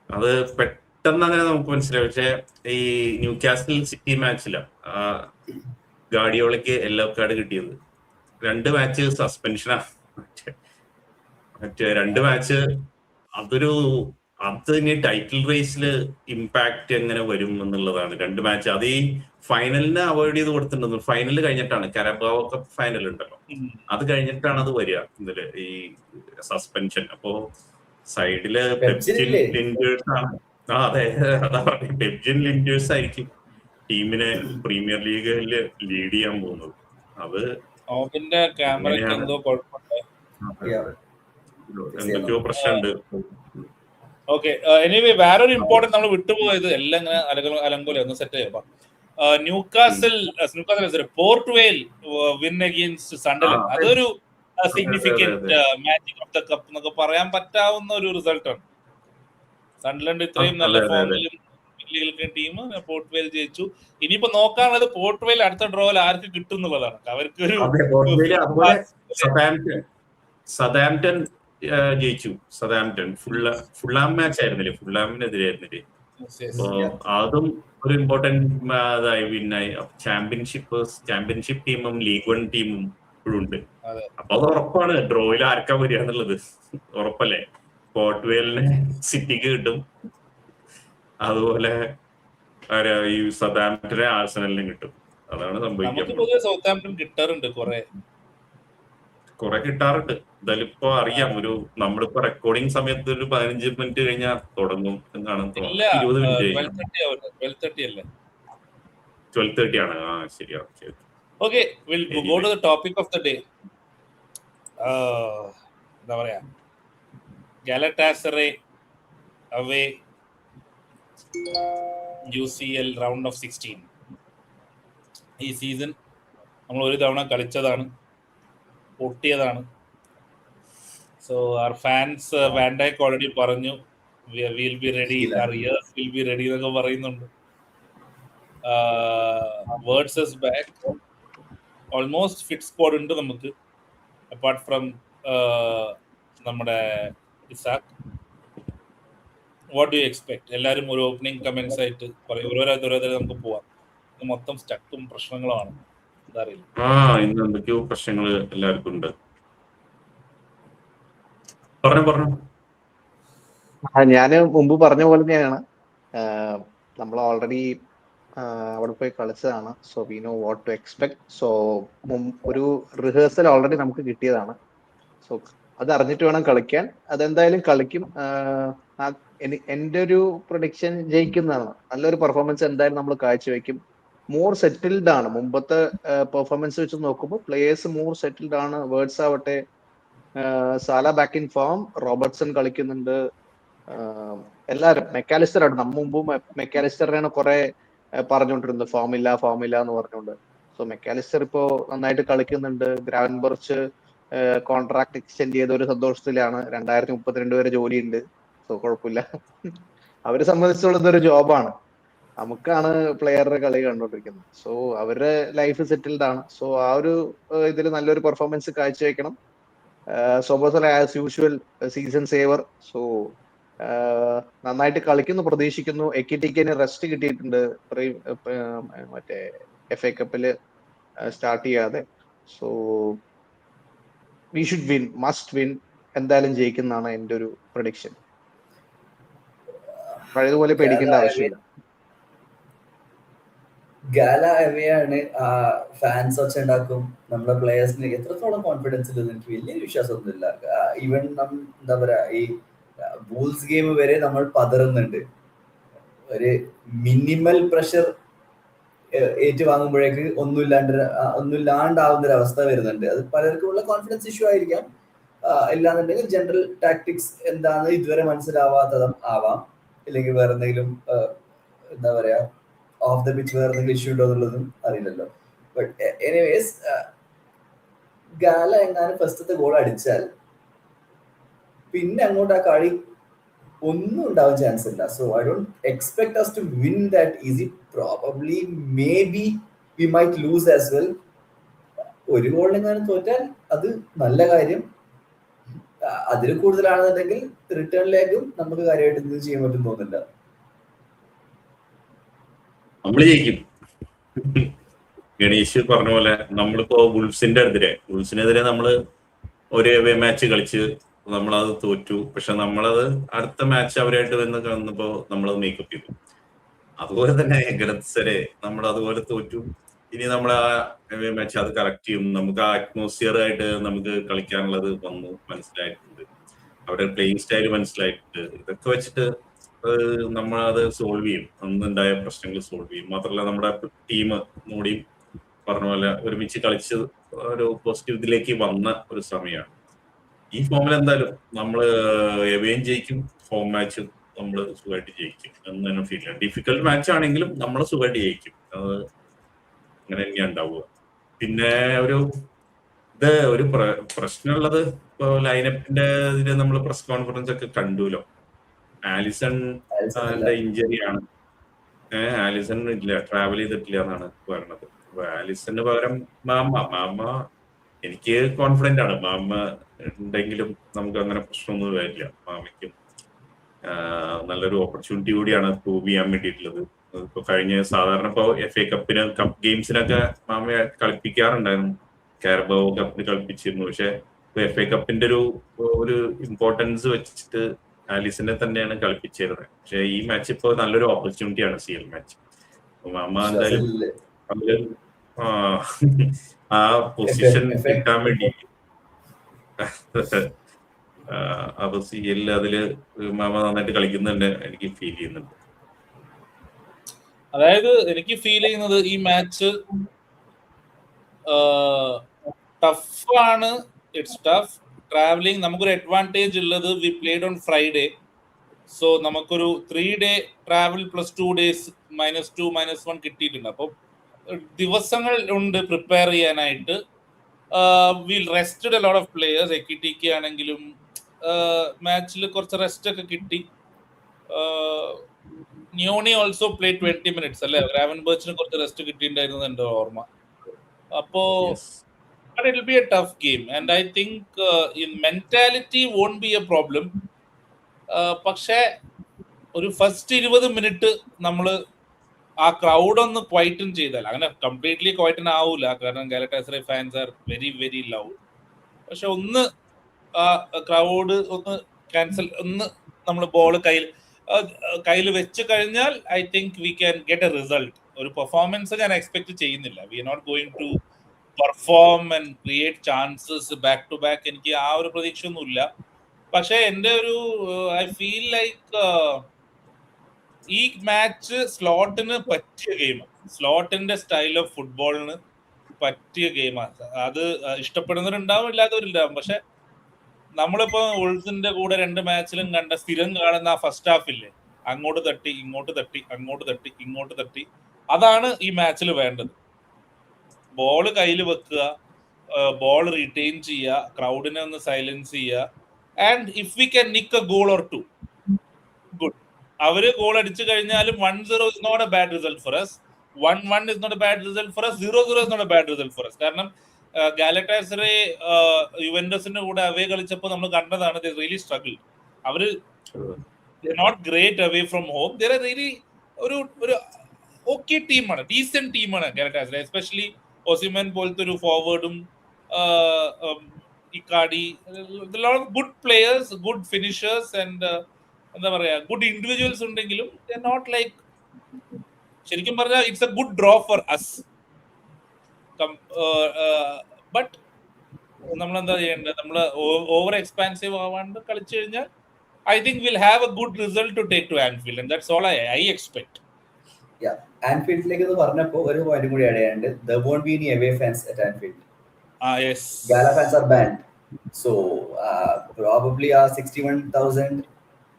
അത് പെട്ടെന്ന് അങ്ങനെ നമുക്ക് മനസ്സിലായി. പക്ഷെ ഈ ന്യൂകാസിൽ സിറ്റി മാച്ചില ഗാർഡിയോളയ്ക്ക് യെല്ലോ കാർഡ് കിട്ടിയത്. 2 മാച്ച് സസ്പെൻഷനാ. മറ്റേ 2 മാച്ച് അത് ഇനി ടൈറ്റിൽ റേസിൽ ഇമ്പാക്ട് എങ്ങനെ വരും എന്നുള്ളതാണ്. 2 മാച്ച് അത് ഈ ഫൈനലിനെ അവോയ്ഡ് ചെയ്ത് കൊടുത്തിട്ടുണ്ടെന്ന്. ഫൈനൽ കഴിഞ്ഞിട്ടാണ്, കരബാവോ കപ്പ് ഫൈനൽ ഉണ്ടല്ലോ, അത് കഴിഞ്ഞിട്ടാണ് അത് വരിക ഇതില് ഈ സസ്പെൻഷൻ. അപ്പോ സൈഡില് പെപ്ജിൻ ലിൻഡേഴ്സ് ആണ്. അതെ, അതാ പറഞ്ഞ പെപ്ജിൻ ലിൻഡേഴ്സ് ആയിരിക്കും ടീമിനെ പ്രീമിയർ ലീഗിൽ ലീഡ് ചെയ്യാൻ പോകുന്നത്. അത് എന്തൊക്കെയോ പ്രശ്നമുണ്ട്. ഓക്കെ, എനിവേ വേറൊരു ഇമ്പോർട്ടന്റ് നമ്മൾ വിട്ടുപോയത് എല്ലാം ഇങ്ങനെ അലങ്കോല ഒന്ന് സെറ്റ് ചെയ്യാം. ന്യൂകാസിൽ പോർട്ട് വെയിൽ വിൻ അഗെയിൻസ്റ്റ് സണ്ടർലാൻഡ്. അതൊരു significant magic of the cup എന്നൊക്കെ പറയാൻ പറ്റാവുന്ന ഒരു റിസൾട്ടാണ്. സണ്ടർലാൻഡ് ഇത്രയും നല്ല ഫോമിലും ടീം പോർട്ട് വെയിൽ ജയിച്ചു. ഇനിയിപ്പോ നോക്കാനുള്ളത് പോർട്ട് വെയിൽ അടുത്ത ഡ്രോയിൽ ആർക്ക് കിട്ടും എന്നുള്ളതാണ്. അവർക്കൊരു സതാംപ്ടൺ ജയിച്ചു. സതാംപ്ടൺ ഫുള്ളാം മാച്ച് ആയിരുന്നില്ലേ, ഫുള്ളാമിനെതിരായിരുന്നില്ലേ. അപ്പോ അതും ഒരു ഇമ്പോർട്ടന്റ് ഇതായി വിന്നായി. ചാമ്പ്യൻഷിപ്പ് ടീമും ലീഗ് 1 ടീമും ഇപ്പോഴും ഉണ്ട്. അപ്പൊ അത് ഉറപ്പാണ് ഡ്രോയിൽ ആർക്കാ വരിക എന്നുള്ളത്. ഉറപ്പല്ലേ? പോർട്ട് വെയിലിന് സിറ്റിക്ക് കിട്ടും, അതുപോലെ ഈ സതാംപ്ടനെ ആർസണലിനും കിട്ടും. അതാണ് സംഭവിക്കുന്നത്. കിട്ടാറുണ്ട് കുറെ കിട്ടാറുണ്ട്. എന്തായാലും ഇപ്പൊ അറിയാം, നമ്മളിപ്പോ റെക്കോർഡിംഗ് സമയത്ത് ഒരു 15 മിനിറ്റ് കഴിഞ്ഞാൽ തുടങ്ങും എന്നാണ്. 20 മിനിറ്റ് 12:30 ആണ്. ശരിയാണ്. Okay, will go to the topic of the day. എന്താ പറയാ, Galatasaray away UCL round of 16. ഈ സീസൺ നമ്മൾ ഒരു തവണ കളിച്ചതാണ്, പൊട്ടിയതാണ്. So our fans Van Dijk already പറഞ്ഞു will be ready, our ears will be ready എന്നൊക്കെ പറയുന്നുണ്ട്. Wirtz is back, almost fit squad ഉണ്ട് നമുക്ക്, അപ്പാർട്ട് ഫ്രം നമ്മുടെ Isak. What do you expect? എല്ലാവരും ഒരു ഓപ്പണിംഗ് കമന്റ്സ് ആയിട്ട് പറയും, ഓരോരുത്തർ നമുക്ക് പോവാം. ഇത് മൊത്തം സ്റ്റക്കും പ്രശ്നങ്ങളുമാണ്, എന്താ അറിയില്ല. ഇന്ന് എന്തൊക്കെയോ പ്രശ്നങ്ങൾ എല്ലാവർക്കും ഉണ്ട്. പറഞ്ഞു. ഞാന് മുമ്പ് പറഞ്ഞ പോലെ തന്നെയാണ്, നമ്മൾ ഓൾറെഡി അവിടെ പോയി കളിച്ചതാണ്. So we know what to expect. So ഒരു റിഹേഴ്സൽ ഓൾറെഡി നമുക്ക് കിട്ടിയതാണ്. സോ അത് അറിഞ്ഞിട്ട് വേണം കളിക്കാൻ. അതെന്തായാലും കളിക്കും. എന്റെ ഒരു പ്രൊഡിക്ഷൻ ജയിക്കുന്നതാണ്. നല്ലൊരു പെർഫോമൻസ് എന്തായാലും നമ്മൾ കാഴ്ചവെക്കും. മോർ സെറ്റിൽഡ് ആണ്. മുമ്പത്തെ പെർഫോമൻസ് വെച്ച് നോക്കുമ്പോൾ പ്ലേയേഴ്സ് മോർ സെറ്റിൽഡ് ആണ്. വേർഡ്സ് ആവട്ടെ, സാല ബാക്ക് ഇൻ ഫോം, റോബർട്ട്സൺ കളിക്കുന്നുണ്ട്, എല്ലാവരും. മെക്കാലിസ്റ്റർ ആണ്. നമ്മ മുമ്പ് മെക്കാലിസ്റ്ററിനാണ് കുറെ പറഞ്ഞുകൊണ്ടിരുന്നത് ഫോം ഇല്ല എന്ന് പറഞ്ഞുകൊണ്ട്. സോ മെക്കാലിസ്റ്റർ ഇപ്പോ നന്നായിട്ട് കളിക്കുന്നുണ്ട്. ഗ്രാവൻബർച്ച് കോൺട്രാക്ട് എക്സ്റ്റെൻഡ് ചെയ്ത ഒരു സന്തോഷത്തിലാണ്. 2032 വരെ ജോലിയുണ്ട്. സോ കുഴപ്പമില്ല. അവരെ സംബന്ധിച്ചോളം ഇതൊരു ജോബാണ്. നമുക്കാണ് പ്ലെയറുടെ കളി കണ്ടോണ്ടിരിക്കുന്നത്. സോ അവരുടെ ലൈഫ് സെറ്റിൽഡ് ആണ്. സോ ആ ഒരു ഇതിൽ നല്ലൊരു പെർഫോമൻസ് കാഴ്ചവെക്കണം. Szoboszlai as usual season saver. So നന്നായിട്ട് കളിക്കുന്നു പ്രതീക്ഷിക്കുന്നു. എക്കിറ്റിക്കിന് റെസ്റ്റ് കിട്ടിയിട്ടുണ്ട് മറ്റേ FA കപ്പില് സ്റ്റാർട്ട് ചെയ്യാതെ. So we should win, must win. എന്തായാലും ജയിക്കുന്നതാണ് എന്റെ ഒരു പ്രൊഡിക്ഷൻ. പഴയതുപോലെ പേടിക്കേണ്ട ആവശ്യമില്ല. ഗാല അവയാണ്. ഫാൻസ് വെച്ച് ഉണ്ടാക്കും. നമ്മുടെ പ്ലേയേഴ്സിന് എത്രത്തോളം കോൺഫിഡൻസ് ഉണ്ടെന്ന് എനിക്ക് വലിയൊരു വിശ്വാസമൊന്നുമില്ല. ഈവൻ എന്താ പറയാ, ഈ ബൂൾസ് ഗെയിം വരെ നമ്മൾ പതറുന്നുണ്ട്. ഒരു മിനിമൽ പ്രഷർ ഏറ്റുവാങ്ങുമ്പോഴേക്ക് ഒന്നുമില്ലാണ്ടാവുന്ന ഒരു അവസ്ഥ വരുന്നുണ്ട്. അത് പലർക്കും ഉള്ള കോൺഫിഡൻസ് ഇഷ്യൂ ആയിരിക്കാം. ഇല്ലാന്നുണ്ടെങ്കിൽ ജനറൽ ടാക്ടിക്സ് എന്താണെന്ന് ഇതുവരെ മനസ്സിലാവാത്തതും ആവാം. ഇല്ലെങ്കിൽ വേറെ എന്തെങ്കിലും എന്താ പറയാ, ഓഫ് ദ പിച്ച് വേറെ എന്തെങ്കിലും ഇഷ്യൂ ഉണ്ടോ എന്നുള്ളതും അറിയില്ലല്ലോ. ബട്ട് എനിവേസ്, ഗാല എങ്ങാനും ഫസ്റ്റത്തെ ഗോൾ അടിച്ചാൽ പിന്നെ അങ്ങോട്ട് ആ കളി ഒന്നും ഉണ്ടാവാൻ ചാൻസ് ഇല്ല. So I don't expect us to win that easy. Probably maybe we might lose as well. ഒരു ഗോളിനെങ്ങാനും തോറ്റാൽ അത് നല്ല കാര്യം. അതിൽ കൂടുതലാണെന്നുണ്ടെങ്കിൽ റിട്ടേണിലേക്കും നമുക്ക് കാര്യമായിട്ട് എന്ത് ചെയ്യാൻ പറ്റും തോന്നുന്നില്ല. നമ്മള് ജയിക്കും. ഗണേഷ് പറഞ്ഞ പോലെ നമ്മളിപ്പോ വുൾസിനെതിരെ നമ്മള് ഒരു മാച്ച് കളിച്ച് നമ്മളത് തോറ്റു. പക്ഷെ നമ്മളത് അടുത്ത മാച്ച് അവരായിട്ട് വന്നപ്പോ നമ്മളത് മേക്കപ്പ് ചെയ്തു. അതുപോലെ തന്നെ ഗലത്സരെ നമ്മൾ അതുപോലെ തോറ്റു. ഇനി നമ്മൾ ആ മാച്ച് അത് കറക്റ്റ് ചെയ്യും. നമുക്ക് ആ അറ്റ്മോസ്ഫിയർ ആയിട്ട് നമുക്ക് കളിക്കാനുള്ളത് വന്നു മനസ്സിലായിട്ടുണ്ട്. അവരുടെ പ്ലേയിങ് സ്റ്റൈൽ മനസ്സിലായിട്ടുണ്ട്. ഇതൊക്കെ വെച്ചിട്ട് നമ്മളത് സോൾവ് ചെയ്യും. അന്നുണ്ടായ പ്രശ്നങ്ങൾ സോൾവ് ചെയ്യും. മാത്രമല്ല നമ്മുടെ ടീം മോഡിയും പറഞ്ഞ പോലെ ഒരുമിച്ച് കളിച്ച് ഒരു പോസിറ്റീവ് ഇതിലേക്ക് വന്ന ഒരു സമയമാണ്. ഈ ഫോമിൽ എന്തായാലും നമ്മള് എവേയും ജയിക്കും, ഹോം മാച്ചും നമ്മൾ സുഖമായിട്ട് ജയിക്കും എന്ന് തന്നെ ഫീൽ ചെയ്യാം. ഡിഫിക്കൽട്ട് മാച്ച് ആണെങ്കിലും നമ്മൾ സുഖമായിട്ട് ജയിക്കും. അത് അങ്ങനെ തന്നെയാണ് ഉണ്ടാവുക. പിന്നെ ഒരു പ്രശ്നമുള്ളത് ഇപ്പൊ ലൈനപ്പിന്റെ ഇതില് നമ്മൾ പ്രസ് കോൺഫറൻസ് ഒക്കെ കണ്ടുല്ലോ. ആലിസന്റെ ഇഞ്ചറിയാണ്. ആലിസൺ ഇല്ല, ട്രാവൽ ചെയ്തിട്ടില്ല എന്നാണ് പറയുന്നത്. അപ്പൊ ആലിസന് പകരം മാമ എനിക്ക് കോൺഫിഡന്റ് ആണ്. മാമ ഉണ്ടെങ്കിലും നമുക്ക് അങ്ങനെ പ്രശ്നമൊന്നും വരില്ല. മാമയ്ക്കും നല്ലൊരു ഓപ്പർച്യൂണിറ്റി കൂടിയാണ് പ്രൂവ് ചെയ്യാൻ വേണ്ടിയിട്ടുള്ളത്. ഇപ്പൊ സാധാരണ ഇപ്പൊ FA കപ്പിന് കപ്പ് ഗെയിംസിനൊക്കെ മാമയെ കളിപ്പിക്കാറുണ്ടായിരുന്നു. കാരബോ കപ്പിന് കളിപ്പിച്ചിരുന്നു. പക്ഷെ FA കപ്പിന്റെ ഒരു ഇമ്പോർട്ടൻസ് വെച്ചിട്ട് ആലിസിനെ തന്നെയാണ് കളിപ്പിച്ചിരുന്നത്. പക്ഷെ ഈ മാച്ച് ഇപ്പൊ നല്ലൊരു ഓപ്പർച്യൂണിറ്റിയാണ് CL മാച്ച്. മാമ എന്തായാലും ആ പൊസിഷൻ കിട്ടാൻ വേണ്ടി അപ്പൊ CL അതില് മാമ നന്നായിട്ട് കളിക്കുന്നുണ്ട് എനിക്ക് ഫീൽ ചെയ്യുന്നുണ്ട്. അതായത് എനിക്ക് ഫീൽ ചെയ്യുന്നത് ഈ മാച്ച് ടഫാണ്. It's tough travelling. നമുക്കൊരു അഡ്വാൻറ്റേജ് ഉള്ളത് we played on Friday. So നമുക്കൊരു 3 day ട്രാവൽ പ്ലസ് 2 days -2 -1 കിട്ടിയിട്ടുണ്ട്. അപ്പോൾ ദിവസങ്ങൾ ഉണ്ട് പ്രിപ്പയർ ചെയ്യാനായിട്ട്. Will rested a lot of players. എക്കിറ്റിക്ക് ആണെങ്കിലും മാച്ചിൽ കുറച്ച് റെസ്റ്റ് ഒക്കെ കിട്ടി. ന്യോണി ഓൾസോ പ്ലേ 20 minutes അല്ലേ, ഗ്രാവൻബർച്ചിന് കുറച്ച് റെസ്റ്റ് കിട്ടിയിട്ടുണ്ടായിരുന്നു എൻ്റെ ഓർമ്മ. അപ്പോ but it will be a tough game and I think in mentality won't be a problem. പക്ഷേ ഒരു ഫസ്റ്റ് 20 മിനിറ്റ് നമ്മൾ ആ ക്രൗഡ് ഒന്ന് ക്വൈറ്റൻ ചെയ്താൽ, അങ്ങനെ കംപ്ലീറ്റ്ലി ക്വൈറ്റൻ ആവൂല, കാരണം Galatasaray fans are very very loud. പക്ഷെ ഒന്ന് ആ ക്രൗഡ് ഒന്ന് ക്യാൻസൽ, ഒന്ന് നമ്മൾ ബോൾ കയ്യിൽ വെച്ച് കഴിഞ്ഞാൽ I think we can get a result. ഒരു പെർഫോമൻസ് ഞാൻ എക്സ്പെക്ട് ചെയ്യുന്നില്ല. We are not going to perform and create chances back to back. എനിക്ക് ആ ഒരു പ്രതീക്ഷ ഒന്നുമില്ല. പക്ഷെ എൻ്റെ ഒരു ഐ ഫീൽ ലൈക്ക് ഈ മാച്ച് സ്ലോട്ടിന് പറ്റിയ ഗെയിമാണ്, സ്ലോട്ടിന്റെ സ്റ്റൈൽ ഓഫ് ഫുട്ബോളിന് പറ്റിയ ഗെയിമാണ്. അത് ഇഷ്ടപ്പെടുന്നവരുണ്ടാവും, ഇല്ലാത്തവരുണ്ടാവും. പക്ഷെ നമ്മളിപ്പോ ഉൾസിന്റെ കൂടെ 2 മാച്ചിലും കണ്ട സ്ഥിരം കാണുന്ന ആ ഫസ്റ്റ് ഹാഫില്ലേ, അങ്ങോട്ട് തട്ടി ഇങ്ങോട്ട് തട്ടി അങ്ങോട്ട് തട്ടി ഇങ്ങോട്ട് തട്ടി, അതാണ് ഈ മാച്ചിൽ വേണ്ടത്. ബോൾ കയ്യിൽ വെക്കുക, ബോൾ റീറ്റെയിൻ ചെയ്യുക, ക്രൗഡിനെ ഒന്ന് സൈലൻസ് ചെയ്യുക. And if we can nick a goal or 2, good. അവര് ഗോൾ അടിച്ചു കഴിഞ്ഞാലും 1-0 is not a bad result for us, 1-1 is not a bad result for us, 0-0 is not a bad result for us. കാരണം ഗാലറ്റാസറേ യുവന്റസിന്റെ കൂടെ അവേ കളിച്ചപ്പോൾ നമ്മൾ കണ്ടതാണ്, ദേ റിയലി സ്ട്രഗിൾ. അവര് not great away from home, they are really ഒരു ഓക്കെ ടീമാണ്, ഡീസെന്റ് ടീമാണ് ഗാലറ്റാസറേ. എസ്പെഷ്യലി ഒസിമൻ പോലത്തെ ഒരു ഫോർവേഡും Icardi, good players, good finishers and എന്താ പറയാ ഗുഡ് ഇൻഡിവിജ്വൽസ് ഉണ്ടെങ്കിലും നോട്ട് ലൈക്ക്, ശരിക്കും പറഞ്ഞാൽ it's a good draw for us. But നമ്മളെന്താ ചെയ്യേണ്ടത്, നമ്മൾ ഓവർ എക്സ്പാൻസീവ് ആവാണ്ട് കളിച്ചു കഴിഞ്ഞാൽ I think will have a good result to take to Anfield and that's all I expect. ആൻഫീൽഡിലേക്ക് പറഞ്ഞപ്പോ ഒരു പോയിന്റ് കൂടി ആഡ് ചെയ്യാനുണ്ട്. there won't be any away fans at Anfield. Yes, Gala fans are banned, so probably 61,000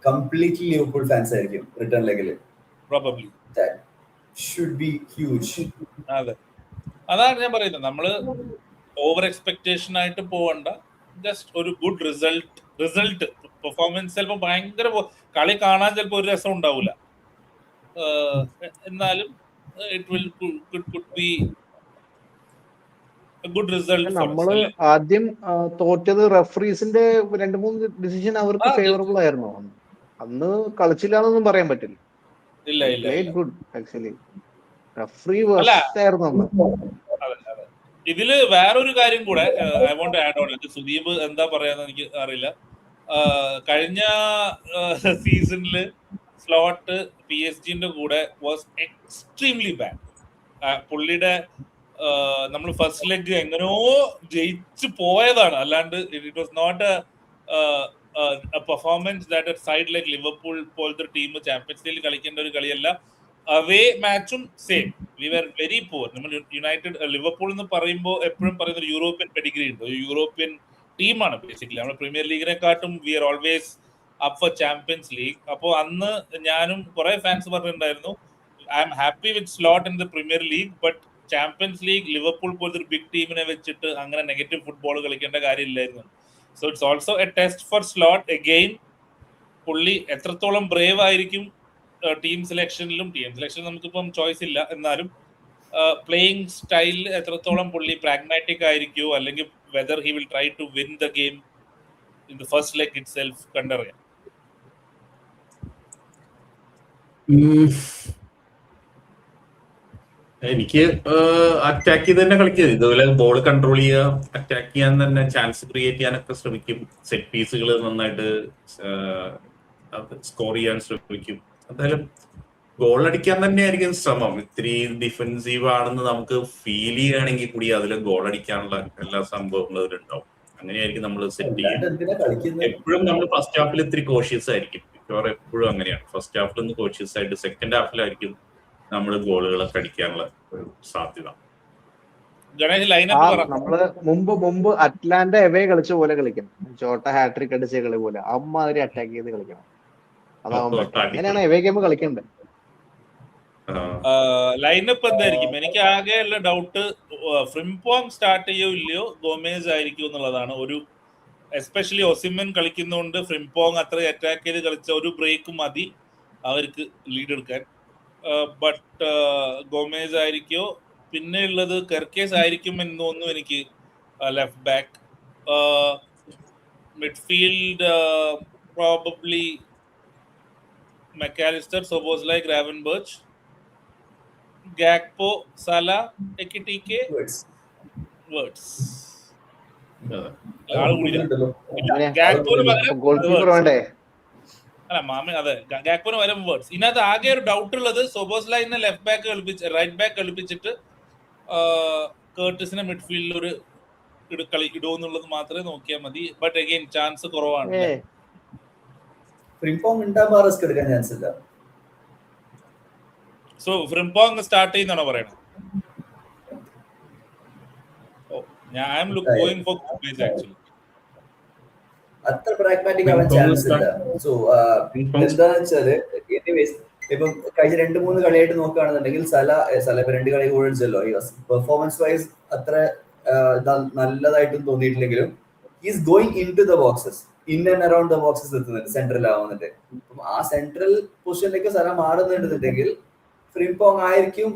completely Liverpool fans ആയിരിക്കും return ലെഗിൽ. probably that should be huge. അതെ, അതാണ് ഞാൻ പറയുന്നത്. നമ്മള് ഓവർ എക്സ്പെക്ടേഷൻ ആയിട്ട് പോവണ്ട, ജസ്റ്റ് ഒരു ഗുഡ് റിസൾട്ട് പെർഫോമൻസ്. ചിലപ്പോൾ ഭയങ്കര കളി കാണാൻ ചിലപ്പോൾ ഒരു രസം ഉണ്ടാവില്ല, എന്നാലും it will could be A good result. നമ്മള് ആദ്യം തോറ്റത് റെഫറീസിന്റെ 2-3 ഡിസിഷൻ അവർക്ക് ഫേവറബിൾ ആയിരുന്നു. അന്ന് കളിച്ചില്ല എന്നൊന്നും പറയാൻ പറ്റില്ല. ഇല്ല ഗുഡ് ആക്ച്വലി റെഫറി വേഴ്സ്റ്റ് ആയിരുന്നു അന്ന്. ഇതില് വേറൊരു കാര്യം കൂടെ I want add on. Sudeep എന്താ പറയാന്ന് എനിക്ക് അറിയില്ല. കഴിഞ്ഞ സീസണില് സ്ലോട്ട് PSG കൂടെ വാസ് എക്സ്ട്രീംലി ബാഡ്. പുള്ളിയുടെ നമ്മൾ ഫസ്റ്റ് ലെഗ് എങ്ങനെയോ ജയിച്ചു പോയതാണ്, അല്ലാണ്ട് it was not a performance that a side like Liverpool പോലത്തെ ടീം ചാമ്പ്യൻസ് ലീഗിൽ കളിക്കേണ്ട ഒരു കളിയല്ല. അവേ മാച്ചും same, we were very poor. നമ്മൾ യുണൈറ്റഡ് ലിവർപൂൾ എന്ന് പറയുമ്പോൾ എപ്പോഴും പറയുന്ന ഒരു യൂറോപ്യൻ പെഡിഗ്രി ഉണ്ട്, ഒരു യൂറോപ്യൻ ടീമാണ് ബേസിക്കലി. നമ്മൾ പ്രീമിയർ ലീഗിനെക്കാട്ടും we are always up for Champions League. അപ്പോൾ അന്ന് ഞാനും കുറെ ഫാൻസ് പറഞ്ഞിട്ടുണ്ടായിരുന്നു, I am happy with Slot in the Premier League, but Champions League Liverpool പോലത്തെ ഒരു ബിഗ് ടീമിനെ വെച്ചിട്ട് അങ്ങനെ നെഗറ്റീവ് ഫുട്ബോൾ കളിക്കേണ്ട കാര്യമില്ലായിരുന്നു. So it's also a test for Slot again. പുള്ളി എത്രത്തോളം ബ്രേവ് ആയിരിക്കും ടീം സെലക്ഷനിലും. നമുക്കിപ്പം ചോയ്സ് ഇല്ല, എന്നാലും പ്ലേയിങ് സ്റ്റൈലിൽ എത്രത്തോളം പുള്ളി പ്രാഗ്മാറ്റിക് ആയിരിക്കുമോ, അല്ലെങ്കിൽ whether he will try to win the game in the first leg itself കണ്ടറിയാം. എനിക്ക് അറ്റാക്ക് ചെയ്ത് തന്നെ കളിക്കുന്നത്, ഇതുപോലെ ബോൾ കൺട്രോൾ ചെയ്യുക, അറ്റാക്ക് ചെയ്യാൻ തന്നെ ചാൻസ് ക്രിയേറ്റ് ചെയ്യാനൊക്കെ ശ്രമിക്കും, സെറ്റ് പീസുകൾ നന്നായിട്ട് സ്കോർ ചെയ്യാൻ ശ്രമിക്കും. എന്തായാലും ഗോൾ അടിക്കാൻ തന്നെയായിരിക്കും ശ്രമം. ഇത്തിരി ഡിഫെൻസീവ് ആണെന്ന് നമുക്ക് ഫീൽ ചെയ്യുകയാണെങ്കിൽ കൂടി അതിൽ ഗോൾ അടിക്കാനുള്ള എല്ലാ സംഭവങ്ങളും അതിലുണ്ടാവും. അങ്ങനെയായിരിക്കും നമ്മൾ സെറ്റ് ചെയ്യുന്നത്. എപ്പോഴും നമ്മൾ ഫസ്റ്റ് ഹാഫിൽ ഇത്തിരി കോഷ്യസ് ആയിരിക്കും, എപ്പോഴും അങ്ങനെയാണ്. ഫസ്റ്റ് ഹാഫിൽ ഒന്ന് കോഷ്യസ് ആയിട്ട് സെക്കൻഡ് ഹാഫിലായിരിക്കും നമ്മൾ ഗോളുകളൊക്കെ അടിക്കാനുള്ള ഒരു സാധ്യത. നമ്മള് മുമ്പ് അറ്റ്ലാന്റ എവേ കളിച്ച പോലെ കളിക്കണം, ചോട്ട ഹാട്രിക് അടിച്ച കളി പോലെ അമ്മാതിരി അറ്റാക്ക് ചെയ്ത് കളിക്കണം. അതാവുമ്പോ അങ്ങനെയാണ് എവേ ഗെയിം കളിക്കേണ്ടത്. ലൈനപ്പ് എന്തായിരിക്കും? എനിക്ക് ആകെയുള്ള ഡൗട്ട് ഫ്രിംപോങ് സ്റ്റാർട്ട് ചെയ്യോ ഇല്ലയോ, ഗോമേസ് ആയിരിക്കും എന്നുള്ളതാണ്. ഒരു എസ്പെഷ്യലി ഒസിമൻ കളിക്കുന്നതുകൊണ്ട് ഫ്രിംപോങ് അത്ര അറ്റാക്ക് ചെയ്ത് കളിച്ച ഒരു ബ്രേക്ക് മതി അവർക്ക് ലീഡ് എടുക്കാൻ. ബട്ട് ഗോമേസ് ആയിരിക്കോ പിന്നെ ഉള്ളത് കെർക്കേസ് ആയിരിക്കും എന്ന് തോന്നുന്നു എനിക്ക്. Left back midfield probably Mac Allister, Szoboszlai, Gravenberch, Gakpo, Salah, Ekitike, Wirtz. അല്ല മാമ അതെ ഗാക്പോന് വരും വേർഡ്സ്. ഇതിനകത്ത് ആകെ ഒരു ഡൗട്ട് ഉള്ളത് സോബോസ്ലൈനെ ലെഫ്റ്റ് ബാക്ക് കളിപ്പിച്ച് റൈറ്റ് ബാക്ക് കളിപ്പിച്ചിട്ട് കേർട്ടിസിനെ മിഡ്ഫീൽഡിൽ ഒരു ഇടുമെന്നുള്ളത് മാത്രമേ നോക്കിയാൽ മതി. ബട്ട് അഗൈൻ ചാൻസ് കുറവാണ്. ഫ്രിംപോങ് ഉണ്ടാകുമ്പോൾ റിസ്ക് എടുക്കാൻ ചാൻസ് ഇല്ല. സോ ഫ്രിംപോങ് സ്റ്റാർട്ട് ചെയ്യുന്നാണോ പറയണത്? ഞാൻ ഗോയിങ് ഫോർ ഗോമേസ് ആക്ച്വലി. അത്ര പ്രാഗ്മാറ്റിക് ആവാൻ ചാൻസ് ഇല്ല. സോ എന്താന്ന് വെച്ചാല് ഇപ്പം കഴിഞ്ഞ 2-3 കളിയായിട്ട് നോക്കുകയാണെന്നുണ്ടെങ്കിൽ സല ഇപ്പൊ 2 കളി ഓടിച്ചല്ലോ. പെർഫോമൻസ് വൈസ് അത്ര നല്ലതായിട്ടും തോന്നിയിട്ടില്ലെങ്കിലും is going in to the boxes, in and around the boxes എത്തുന്നുണ്ട്, സെൻട്രൽ ആവുന്നുണ്ട്. അപ്പം ആ സെൻട്രൽ പൊസിഷനിലേക്ക് സല മാറുന്നുണ്ടെന്നുണ്ടെങ്കിൽ ഫ്രിംപോങ് ആയിരിക്കും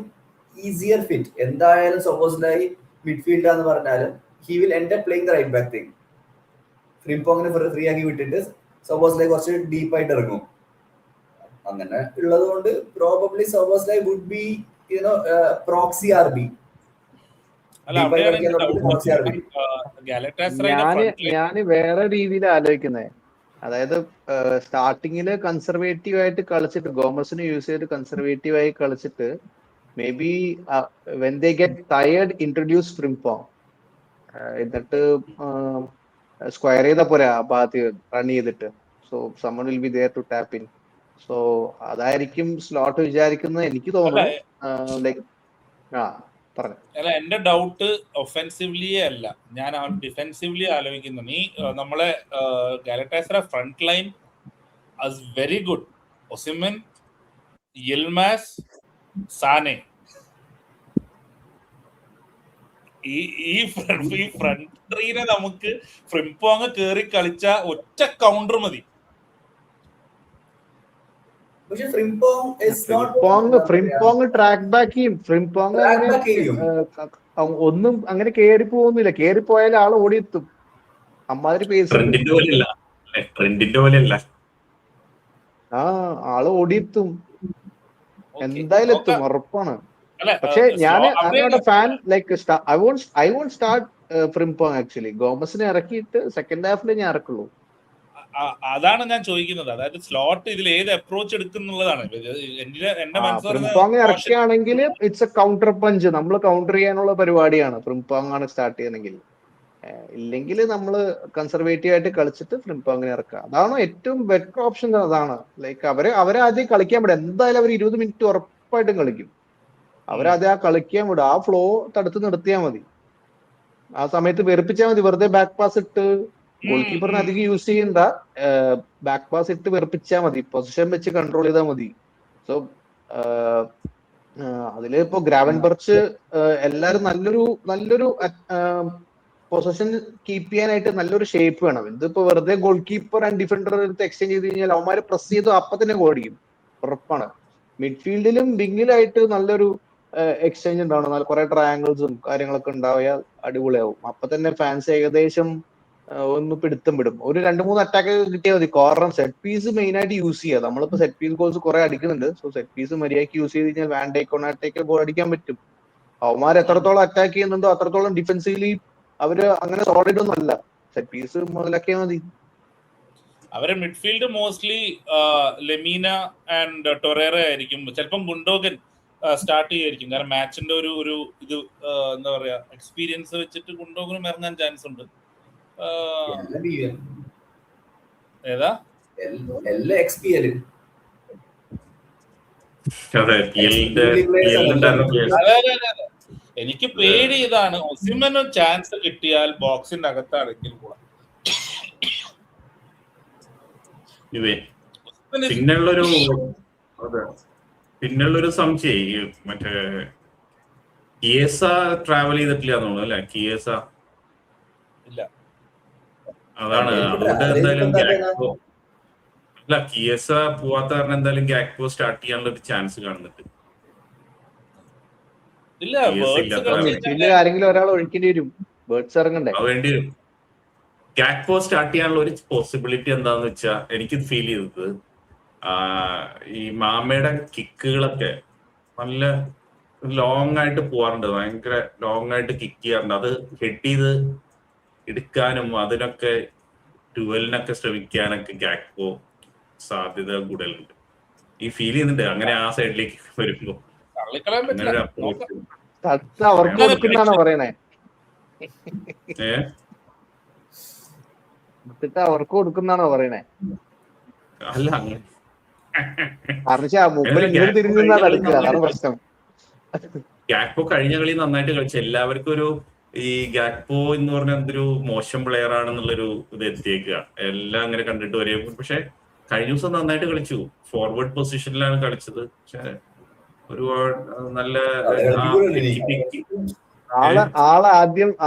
ഈസിയർ ഫിറ്റ്. എന്തായാലും സപ്പോസിലായി മിഡ്ഫീൽഡ് എന്ന് പറഞ്ഞാലും he will end up playing the right back thing. ഫ്രിംപോങ്ങിനെ ഫ്രീ ആക്കി വിട്ടിട്ട് സപ്പോസിലായി കുറച്ച് ഡീപ്പായിട്ട് ഇറങ്ങും. അങ്ങനെ ഉള്ളത് കൊണ്ട് പ്രോബബ്ലി സപ്പോസിലായി വുഡ് ബി പ്രോക്സി ആർബി. ഞാന് വേറെ രീതിയിൽ ആലോചിക്കുന്നത്, അതായത് സ്റ്റാർട്ടിങ്ങില് കൺസർവേറ്റീവ് ആയിട്ട് കളിച്ചിട്ട് ഗോമസിനെ യൂസ് ചെയ്ത് കൺസർവേറ്റീവ് ആയി കളിച്ചിട്ട് maybe when they get tired introduce Frimpong, എന്നിട്ട് സ്ക്വയർ ചെയ്ത പോരാ ആ ഭാഗത്ത് റൺ ചെയ്തിട്ട്. So someone will be there to tap in. So അതായിരിക്കും സ്ലോട്ട് വിചാരിക്കുന്നത് എനിക്ക് തോന്നുന്നു. ലൈക്ക് പറഞ്ഞു. അല്ല എന്റെ ഡൗട്ട് ഒഫെൻസീവ്ലിയേ അല്ല, ഞാൻ ഡിഫെൻസീവ്ലി ആലോചിക്കുന്നു. നീ നമ്മളെ Galatasaray front line as very good. Osimhen, Yilmaz, Sane, ഈ ഫ്രണ്ട് ത്രീനെ നമുക്ക് ഫ്രിംപോങ് കേറി കളിച്ച ഒറ്റ കൗണ്ടർ മതി. പക്ഷെ ഫ്രിംപോങ് ട്രാക്ക് ബാക്ക് ചെയ്യും. ഫ്രിംപോങ് ഒന്നും അങ്ങനെ കേറി പോകുന്നില്ല. കേറി പോയാൽ ആള് ഓടിയെത്തും. അമ്മാതിരി പേസ് ആള് ഓടിയെത്തും, എന്തായാലും എത്തും, ഉറപ്പാണ്. പക്ഷെ ഞാൻ fan like I want start Frimpong actually. ഗോമസിനെ ഇറക്കിയിട്ട് സെക്കൻഡ് ഹാഫിൽ ഞാൻ ഇറക്കുള്ളൂ. അതാണ് ഞാൻ ചോദിക്കുന്നത്. അതായത് സ്ലോട്ട് ഇതിൽ ഏത് അപ്രോച്ച് എടുക്കുന്നുള്ളതാണ് ഫ്രിംപോങ് ഇറക്കുകയാണെങ്കിൽ ഇറ്റ്സ് എ കൗണ്ടർ പഞ്ച്. നമ്മൾ കൗണ്ടർ ചെയ്യാനുള്ള പരിപാടിയാണ് ഫ്രിംപോങ് ആണ് സ്റ്റാർട്ട് ചെയ്യുന്നെങ്കിൽ. ഇല്ലെങ്കിൽ നമ്മൾ കൺസർവേറ്റീവ് ആയിട്ട് കളിച്ചിട്ട് ഫ്രിംപോങ്ങിനെ ഇറക്കുക. അതാണ് ഏറ്റവും ബെറ്റർ ഓപ്ഷൻ. അതാണ് ലൈക്ക് അവരെ ആദ്യം കളിക്കാൻ വിടും. എന്തായാലും അവർ 20 മിനിറ്റ് ഉറപ്പായിട്ടും കളിക്കും. അവരാദ്യം ആ കളിക്കാൻ വിടും. ആ ഫ്ലോ തടുത്ത് നിർത്തിയാൽ മതി. ആ സമയത്ത് വെറുപ്പിച്ചാൽ മതി. വെറുതെ ബാക്ക് പാസ് ഇട്ട് ഗോൾ കീപ്പറിന് അധികം യൂസ് ചെയ്യണ്ട, ബാക്ക് പാസ് ഇട്ട് വെറുപ്പിച്ചാൽ മതി. പൊസിഷൻ വെച്ച് കൺട്രോൾ ചെയ്താൽ മതി. സോ അതില് ഇപ്പൊ ഗ്രാവൻബർച്ച് എല്ലാരും നല്ലൊരു പൊസിഷൻ കീപ്പ് ചെയ്യാനായിട്ട് നല്ലൊരു ഷേപ്പ് വേണം. ഇതിപ്പോ വെറുതെ ഗോൾ കീപ്പർ ആൻഡ് ഡിഫൻഡർ എടുത്ത് എക്സ്ചേഞ്ച് ചെയ്ത് കഴിഞ്ഞാൽ അവന്മാര് പ്രസ് ചെയ്ത് അപ്പൊ തന്നെ ഗോൾ അടിക്കും, ഉറപ്പാണ്. മിഡ്ഫീൽഡിലും വിങ്ങിലായിട്ട് നല്ലൊരു എക്സ്ചേഞ്ച് ഉണ്ടാവണം. കുറെ ട്രയാങ്കിൾസും കാര്യങ്ങളൊക്കെ ഉണ്ടായാൽ അടിപൊളിയാവും. അപ്പൊ തന്നെ ഫാൻസ് ഏകദേശം ഒന്ന് പിടുത്തം വിടും. ഒരു 2-3 അറ്റാക്ക് കിട്ടിയാൽ മതി. കോർണർ, സെറ്റ് പീസ് മെയിൻ ആയിട്ട് യൂസ് ചെയ്യുക. നമ്മളിപ്പോ സെറ്റ് പീസ് ഗോൾസ് കുറെ അടിക്കുന്നുണ്ട്. സോ സെറ്റ് പീസ് മര്യാദയ്ക്ക് യൂസ് ചെയ്ത് കഴിഞ്ഞാൽ വാൻ ഡൈക്ക്, കൊണാട്ടയ്ക്ക് ഗോൾ അടിക്കാൻ പറ്റും. അവന്മാർ എത്രത്തോളം അറ്റാക്ക് ചെയ്യുന്നുണ്ടോ അത്രത്തോളം ഡിഫൻസീവ്ലി അവര് അങ്ങനെ സോളിഡ് ഒന്നും അല്ല. സെറ്റ് പീസ് മുതലാക്കിയാൽ മതി. അവരെ മിഡ്ഫീൽഡ് മോസ്റ്റ്ലി ലെമീന ആൻഡ് ടൊറേറ ആയിരിക്കും. ചിലപ്പം ഗുണ്ടോഗൻ സ്റ്റാർട്ട് ചെയ്യായിരിക്കും. കാരണം മാച്ചിന്റെ ഒരു ഇത് എന്താ പറയാ എക്സ്പീരിയൻസ് വെച്ചിട്ട് ഗുണ്ടോഗനും ഇറങ്ങാൻ ചാൻസ് ഉണ്ട്. ഏതാ എനിക്ക് പേടി ഇതാണ്. ഒസിമന് ചാൻസ് കിട്ടിയാൽ ബോക്സിന്റെ അകത്താണെങ്കിൽ പിന്നുള്ളൊരു സംശയം, മറ്റേ കിയേസ ട്രാവൽ ചെയ്തിട്ടില്ല തോന്നുന്നു അല്ലെ? കിയേസ ഇല്ല. അതാണ്. അതുകൊണ്ട് എന്തായാലും ഗാക്പോ അല്ല കിയസ പോവാത്ത കാരണം എന്തായാലും ഗാക്പോ സ്റ്റാർട്ട് ചെയ്യാനുള്ള ഒരു ചാൻസ് കാണുന്നുണ്ട്. ഇല്ല കിയസ വേർഡ്സ് ഇല്ലാത്ത കളിച്ച് മിഡ്ഫീൽഡിൽ ആരെങ്കിലും ഒരാൾ ഒഴിക്കേണ്ടി വരും. ബേർഡ്സ് ഇറങ്ങണ്ടേ? അത് വേണ്ടി വരും. ഗാക്പോ സ്റ്റാർട്ട് ചെയ്യാനുള്ള ഒരു പോസിബിലിറ്റി എന്താന്ന് വെച്ചാൽ എനിക്ക് ഫീൽ ചെയ്തത് ഈ മാമയുടെ കിക്കുകളൊക്കെ നല്ല ലോങ് ആയിട്ട് പോവാറുണ്ട്. ഭയങ്കര ലോങ് ആയിട്ട് കിക്ക് ചെയ്യാറുണ്ട്. അത് ഹെഡ് ചെയ്ത് എടുക്കാനും അതിനൊക്കെ ട്വൽനൊക്കെ ശ്രമിക്കാനൊക്കെ ഗാക്പോ സാധ്യത കൂടുതലുണ്ട്. ഈ ഫീൽ ചെയ്യുന്നുണ്ട് അങ്ങനെ ആ സൈഡിലേക്ക് വരുമ്പോ തള്ളിക്കളയാൻ അങ്ങനെ പറ്റില്ല. ഒരു നോക്കാം. അപ്രോച്ച്. തട്ട് അവർക്ക് കൊടുക്കുന്നാണോ പറയണേ? തട്ട് അവർക്ക് കൊടുക്കുന്നാണോ പറയണേ? അല്ല അങ്ങനെ കാരണം മൂപ്പര് ഇങ്ങോട്ട് തിരിഞ്ഞാ തടുക്കുക, അതാണ് പ്രശ്നം. ഗാക്പോ കഴിഞ്ഞ കളി നന്നായിട്ട് കളിച്ചു. എല്ലാവർക്കും ഒരു ഈ ഗാക്പോ എന്ന് പറഞ്ഞ എന്തൊരു മോശം പ്ലെയർ ആണെന്നുള്ളൊരു ഇത് എത്തിയേക്കുക. എല്ലാം അങ്ങനെ കണ്ടിട്ട് വരെ. പക്ഷെ കഴിഞ്ഞ ദിവസം നന്നായിട്ട് കളിച്ചു. ഫോർവേഡ് പൊസിഷനിലാണ് കളിച്ചത്. പക്ഷെ ഒരുപാട് നല്ല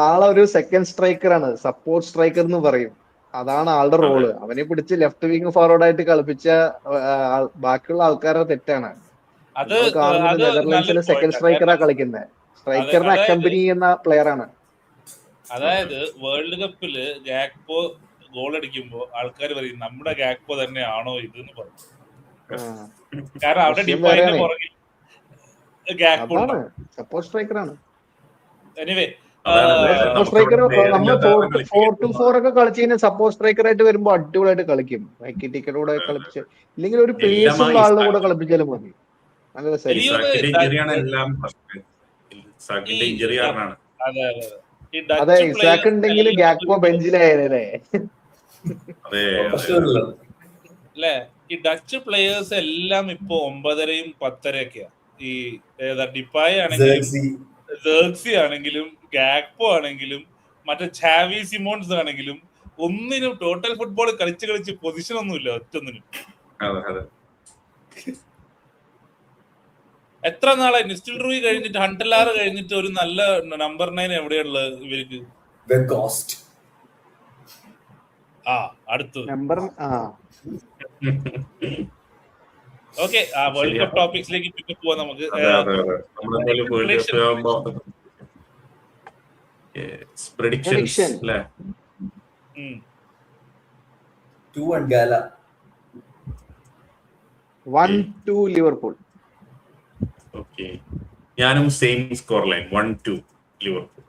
ആളെ ഒരു സെക്കൻഡ് സ്ട്രൈക്കറാണ്, സപ്പോർട്ട് സ്ട്രൈക്കർ എന്ന് പറയും. അതാണ് ആളുടെ റോള്. അവനെ പിടിച്ച് ലെഫ്റ്റ് വിങ് ഫോർവേഡ് ആയിട്ട് കളിപ്പിച്ച ബാക്കിയുള്ള ആൾക്കാരുടെ തെറ്റാണ്. അത് നെതർലൻഡ്സിലെ സെക്കൻഡ് സ്ട്രൈക്കറാ കളിക്കുന്നത്. സ്ട്രൈക്കറിന് അക്കമ്പനി എന്ന പ്ലെയർ ആണ്. അതായത് വേൾഡ് കപ്പില് ഗാക്പോ ഗോൾ അടിക്കുമ്പോ ആൾക്കാർ പറയും നമ്മുടെ ഗാക്പോ തന്നെയാണോ ഇത് എന്ന് പറയും. കാരണം അവിടെ ഡിപ്പായിന്റെ പുറകിൽ Gakpo support striker. Anyway support striker നമ്മൾ 4-4 ഒക്കെ കളിച്ചു കഴിഞ്ഞാൽ സപ്പോർട്ട് സ്ട്രൈക്കർ ആയിട്ട് വരുമ്പോ അടിപൊളിയായിട്ട് കളിക്കും. ടിക്കറ്റ് കൂടെ കളിപ്പിച്ച് ഇല്ലെങ്കിൽ ഒരു പേസ് ഉള്ള ആളുടെ കൂടെ കളിപ്പിച്ചാലും മതി. നല്ല അതെ, ഇസാക്ക് ഉണ്ടെങ്കിൽ ഗാക്പോ ബെഞ്ചിലായതല്ലേ. അല്ലെ, ഈ ഡച്ച് പ്ലേയേഴ്സ് എല്ലാം ഇപ്പൊ 9:30 10:30 ഈ ഡിപ്പായ് ആണെങ്കിലും സെർക്സി ആണെങ്കിലും ഗാക്പോ ആണെങ്കിലും മറ്റേ ചാവി സിമോൺസ് ആണെങ്കിലും ഒന്നിനും ടോട്ടൽ ഫുട്ബോൾ കളിച്ച് പൊസിഷൻ ഒന്നുമില്ല ഒറ്റൊന്നിനും. എത്ര നാളായി നിസ്റ്റിൽ റൂയി കഴിഞ്ഞിട്ട് ഹണ്ടലാറ് കഴിഞ്ഞിട്ട് ഒരു നല്ല നമ്പർ 9 എവിടെയുള്ളത് ഇവർക്ക്? അടുത്തത് ഓക്കെ. വേൾഡ് കപ്പ് ടോപ്പിക്സിലേക്ക് പിന്നെ പോവാം നമുക്ക്. Predictions, അല്ലേ? 2-1 Gala. 1-2 ലിവർപൂൾ. ഓക്കെ, ഞാനും same score line 1-2 Liverpool.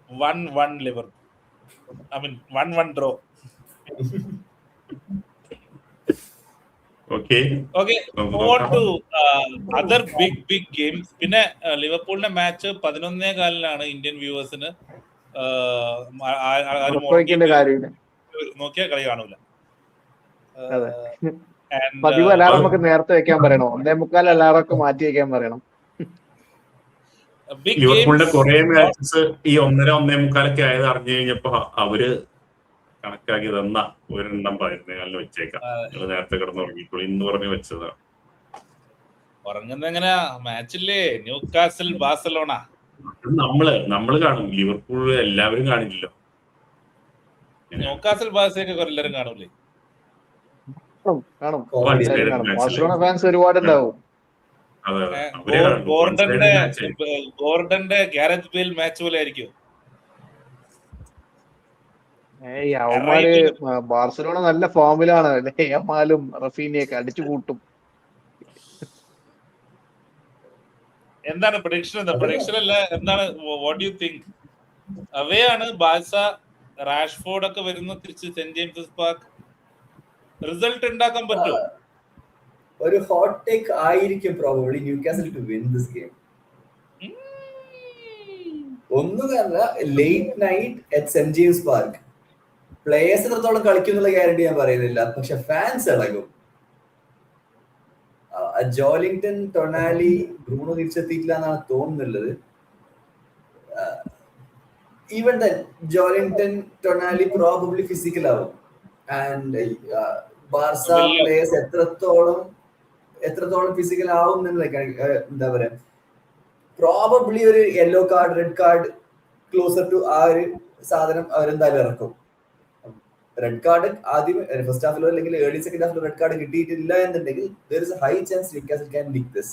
1-1 Liverpool. I mean 1-1 draw. Okay, other big games. പിന്നെ ലിവർപൂളിന്റെ മാച്ച് 11:15 ഇന്ത്യൻ വ്യൂവേഴ്സിന്. നോക്കിയാൽ കളി കാണൂല. പതിവ് അലാറം നമുക്ക് നേരത്തെ വെക്കാൻ പറയണോ? 1:45 അലാറം ഒക്കെ മാറ്റി വെക്കാൻ പറയണം. ലിവർപൂളിന്റെ കുറെ മാച്ചസ് ഈ 1:30-1:45 ആയത് അറിഞ്ഞു കഴിഞ്ഞപ്പോ അവര് കണക്കാക്കി തന്ന ഒരെണ്ണം 14 വെച്ചേക്കാം, നേരത്തെ കിടന്നുറങ്ങിക്കോളൂ ഇന്ന് പറഞ്ഞ് വെച്ചതാണ്. ഉറങ്ങുന്ന എങ്ങനെയാ? മാച്ചില്ലേ ന്യൂകാസിൽ ബാഴ്സലോണ. നമ്മള് കാണും, ലിവർപൂൾ എല്ലാവരും കാണില്ലല്ലോ. ന്യൂകാസിൽ ബാഴ്സയൊക്കെ എല്ലാവരും കാണൂലേ? കാണും. ബാഴ്സലോണ ഫാൻസ് ഒരുപാടുണ്ടാവും. ഗോർഡന്റെ ഗാരറ്റ് ബേൽ മാച്ച് പോലെ ആയിരിക്കും. അവന്മാര് ബാർസലോണ നല്ല ഫോമിലാണ്. യമാലും റഫീനിയൊക്കെ അടിച്ചു കൂട്ടും. എന്താണ് പ്രഡിക്ഷൻ അല്ല, എന്താണ് വാട്ട് യു തിങ്ക്? അവേ ആണ് ബാഴ്സ, റാഷ്ഫോർഡ് ഒക്കെ വരുന്ന തിരിച്ച് സെന്റ് ജെയിംസസ് പാർക്ക്. റിസൾട്ട് ഉണ്ടാക്കാൻ പറ്റുമോ? ഒരു ഹോട്ട് ടേക്ക് ആയിരിക്കും probably Newcastle to win this game. ഒന്നുമല്ല, late night at Saint James Park. Players എത്രത്തോളം കളിക്കും എന്നുള്ള ഗ്യാരണ്ടി ഞാൻ പറയുന്നില്ല, പക്ഷെ ഫാൻസ് ഇളകും. ജോലിംഗ്ടൺ, ടൊണാലി, ബ്രൂണോ തിരിച്ചെത്തിയിട്ടില്ല എന്നാണ് തോന്നുന്നുള്ളത്. Even then Joelinton, Tonali probably physical ആവും. ആൻഡ് ബാർസ പ്ലേയേഴ്സ് എത്രത്തോളം ഫിസിക്കൽ ആവും എന്നുള്ളതൊക്കെ എന്താ പറയാ, പ്രോബബ്ലി ഒരു yellow card, red card closer to ആ ഒരു സാധനം അവരെന്തായാലും ഇറക്കും. റെഡ് കാർഡ് ആദ്യം ഫസ്റ്റ് ഹാഫിലോ അല്ലെങ്കിൽ ഏർലി സെക്കൻഡ് ഹാഫിലോ റെഡ് കാർഡ് കിട്ടിയിട്ടില്ല എന്നുണ്ടെങ്കിൽ there is a high chance Newcastle can nick this.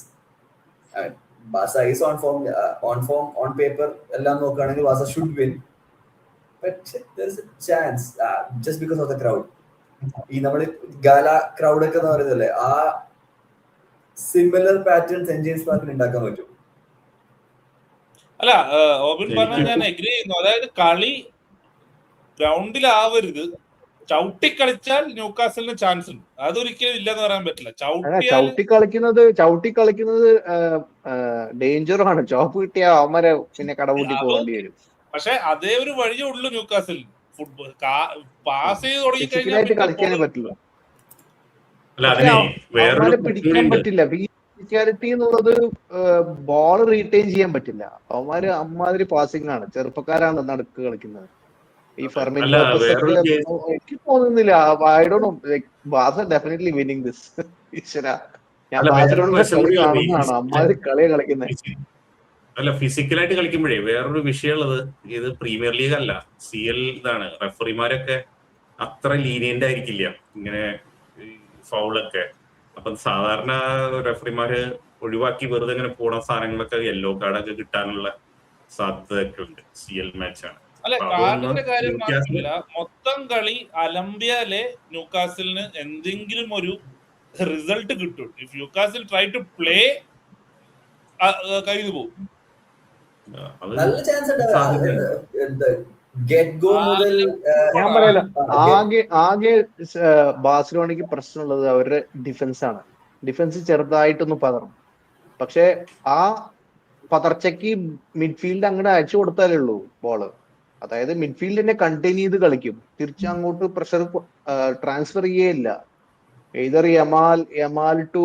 Barca is on form on paper എല്ലാം നോക്കുകയാണെങ്കിൽ Barca should win, but there is a chance just because of the crowd. ഈ നമ്മൾ ഗാല ക്രൗഡ് ഒക്കെ എന്ന് പറയുന്നല്ലേ, ആ സിമിലർ പാറ്റേൺ സെന്റ് ജെയിംസ് പാർക്കിൽ ഉണ്ടാക്കാൻ പറ്റും. അല്ല ഓബിൻ പറഞ്ഞ ഞാൻ എഗ്രി ചെയ്യുന്നു. അതായത് കളി ഗ്രൗണ്ടിലാവരുത്, ചവിട്ടി കളിച്ചാൽ ന്യൂക്കാസലിന് ചാൻസ് ഉണ്ട്. അതൊരിക്കലും ഇല്ലെന്ന് പറയാൻ പറ്റില്ല. ചവിട്ടി കളിക്കുന്നത് ഡേഞ്ചറാണ്. ചോപ്പ് കിട്ടിയ അവന്മാരെ പിന്നെ കടകൂട്ടി പോകേണ്ടി വരും. പക്ഷെ അതേ ഒരു വഴിയേ ഉള്ളൂ ന്യൂക്കാസലിന്. ഫുട്ബോൾ പാസ് ചെയ്ത് തുടങ്ങി കളിക്കാനേ പറ്റില്ല, വേറെ പിടിക്കാൻ പറ്റില്ല. ഫിസിക്കാലിറ്റി എന്നുള്ളത് ബോൾ റീറ്റെയിൻ ചെയ്യാൻ പറ്റില്ല. അവന്മാര് അമ്മാതിരി പാസിംഗ് ആണ്. ചെറുപ്പക്കാരാണ് നടുക്ക് കളിക്കുന്നത്. ഈ ഫെർമിൻ ലോപ്പസ് ഒക്കെ എനിക്ക് തോന്നുന്നില്ല. ഐ ഡോണ്ട് നോ, ബാസ ഡെഫിനറ്റ്ലി വിന്നിംഗ് ദിസ്. ഈശ്വര, ഞാൻ ബാഴ്സലോണയുടെ കളി കാണുന്നതാണ്. അമ്മാതിരി കളിയാണ് കളിക്കുന്നത്. അല്ല, ഫിസിക്കലായിട്ട് കളിക്കുമ്പോഴേ വേറൊരു വിഷയമുള്ളത്, ഇത് പ്രീമിയർ ലീഗ് അല്ല, CL ഇതാണ്. റെഫറിമാരൊക്കെ അത്ര ലീനിയന്റ് ആയിരിക്കില്ല ഇങ്ങനെ ഫൗളൊക്കെ. അപ്പം സാധാരണ റെഫറിമാര് ഒഴിവാക്കി വെറുതെ ഇങ്ങനെ പോണ സാധനങ്ങളൊക്കെ യെല്ലോ കാർഡൊക്കെ കിട്ടാനുള്ള സാധ്യതയൊക്കെ ഉണ്ട്. CL മാച്ചാണ്. അല്ല, കാർഡിന്റെ കാര്യം മാത്രമല്ല, മൊത്തം കളി അലംബിയാലെ ന്യൂക്കാസലിന് എന്തെങ്കിലും ഒരു റിസൾട്ട് കിട്ടും. If Newcastle try to play കയ്യിൽ പോകും. നല്ല ചാൻസ് ഉണ്ട്. ഞാൻ പറയല, ആകെ ബാഴ്സലോണയ്ക്ക് പ്രശ്നമുള്ളത് അവരുടെ ഡിഫൻസ് ആണ്. ഡിഫൻസ് ചെറുതായിട്ടൊന്ന് പതറും. പക്ഷെ ആ പതർച്ചയ്ക്ക് മിഡ്ഫീൽഡ് അങ്ങോട്ട് അയച്ചു കൊടുത്താലേ ഉള്ളൂ ബോള്. അതായത് മിഡ്ഫീൽഡിനെ കണ്ടെയ്ൻ ചെയ്ത് കളിക്കും. തിരിച്ചങ്ങോട്ട് പ്രഷർ ട്രാൻസ്ഫർ ചെയ്യേയില്ല. എയ്തർ യമാൽ ടു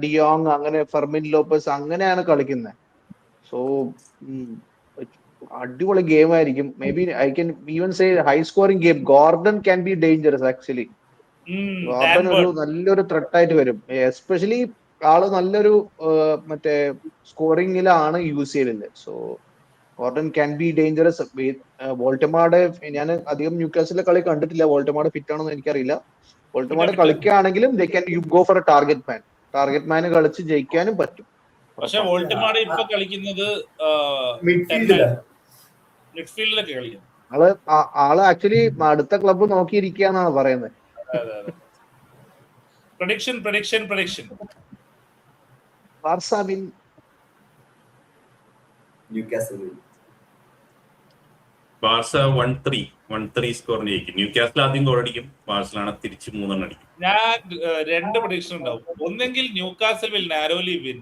ഡിയോങ്, അങ്ങനെ ഫെർമിൻ ലോപ്പസ്, അങ്ങനെയാണ് കളിക്കുന്നത്. സോ അടിപൊളി ഗെയിം ആയിരിക്കും. May be I can even say high scoring game. Gordon can be dangerous actually. Gordon ഒരു നല്ലൊരു ത്രെട്ട് ആയിട്ട് വരും. എസ്പെഷ്യലി ആള് നല്ലൊരു മറ്റേ സ്കോറിംഗിലാണ് യൂസ് ചെയ്യലില്ല. So Gordon can be dangerous. Woltemade ഞാൻ അധികം ന്യൂക്കാസിലെ കളി കണ്ടിട്ടില്ല. വോൾട്ടമാടെ ഫിറ്റ് ആണെന്ന് എനിക്കറിയില്ല. വോൾട്ടമാടെ കളിക്കുകയാണെങ്കിലും they can you go four A target മാൻ കളിച്ച് ജയിക്കാനും പറ്റും. പക്ഷെ വോൾട്ടമാടെ ഇപ്പൊ കളിക്കുന്നത് മിഡ്ഫീൽഡിലൊക്കെ കളിക്കുന്നത്. ആള് ആക്ച്വലി അടുത്ത ക്ലബ്ബ് നോക്കിയിരിക്കാന്നാണ് പറയുന്നത്. Prediction Barca win. ബാർസ 1-3 സ്കോറിന് ജയിക്കും. ന്യൂക്കാസിൽ ആദ്യം ഗോൾ അടിക്കും, ബാർസലോണ തിരിച്ച് 3 അടിക്കും. ഞാൻ 2 പ്രഡിക്ഷൻ ഉണ്ടാവും. ഒന്നെങ്കിൽ ന്യൂക്കാസിൽ വിൽ നാരോലി വിൻ,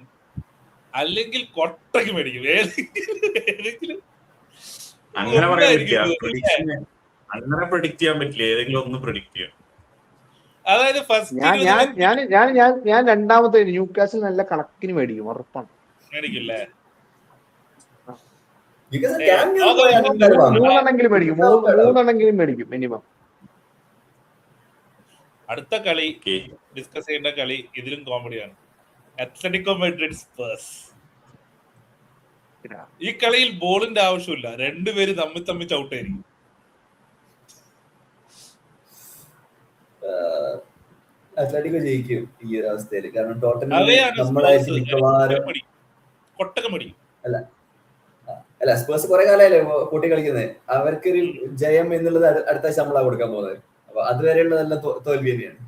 അല്ലെങ്കിൽ കൊട്ടയ്ക്ക് മേടിക്കും. ഏതെങ്കിലും അങ്ങനെ പറയാൻ പറ്റില്ല. അങ്ങനെ പ്രഡിക്ട് ചെയ്യാൻ പറ്റില്ല. ഏതെങ്കിലും ഒന്ന് പ്രഡിക്ട് ചെയ്യാം. അതായത് ഞാൻ രണ്ടാമത്തെ ന്യൂക്കാസിൽ നല്ല കണക്കിന് മേടിക്കും, ഉറപ്പാണ്. മേടിക്കില്ലേ? മൂന്നെണ്ണെങ്കിലും മേടിക്കും മിനിമം. അടുത്ത കളി ഡിസ്കസ് ചെയ്യേണ്ട കളി ഇതിലും കോമഡിയാണ്. Atletico Madrid Spurs. ഈ കളിയിൽ ബോളിന്റെ ആവശ്യമില്ല, രണ്ടുപേര് തമ്മിൽ ചവിട്ടായിരിക്കും. അത്ലറ്റിക്കോ ജയിക്കും ഈ ഒരു അവസ്ഥയിൽ. കാരണം ടോട്ടനം അല്ല സ്പേഴ്സ് കുറെ കാലമല്ലേ കൂട്ടി കളിക്കുന്നത്. അവർക്കൊരു ജയം എന്നുള്ളത് അടുത്ത ആഴ്ച നമ്മളാ കൊടുക്കാൻ പോകുന്നത്. അപ്പൊ അതുവരെയുള്ള നല്ല തോൽവി തന്നെയാണ്.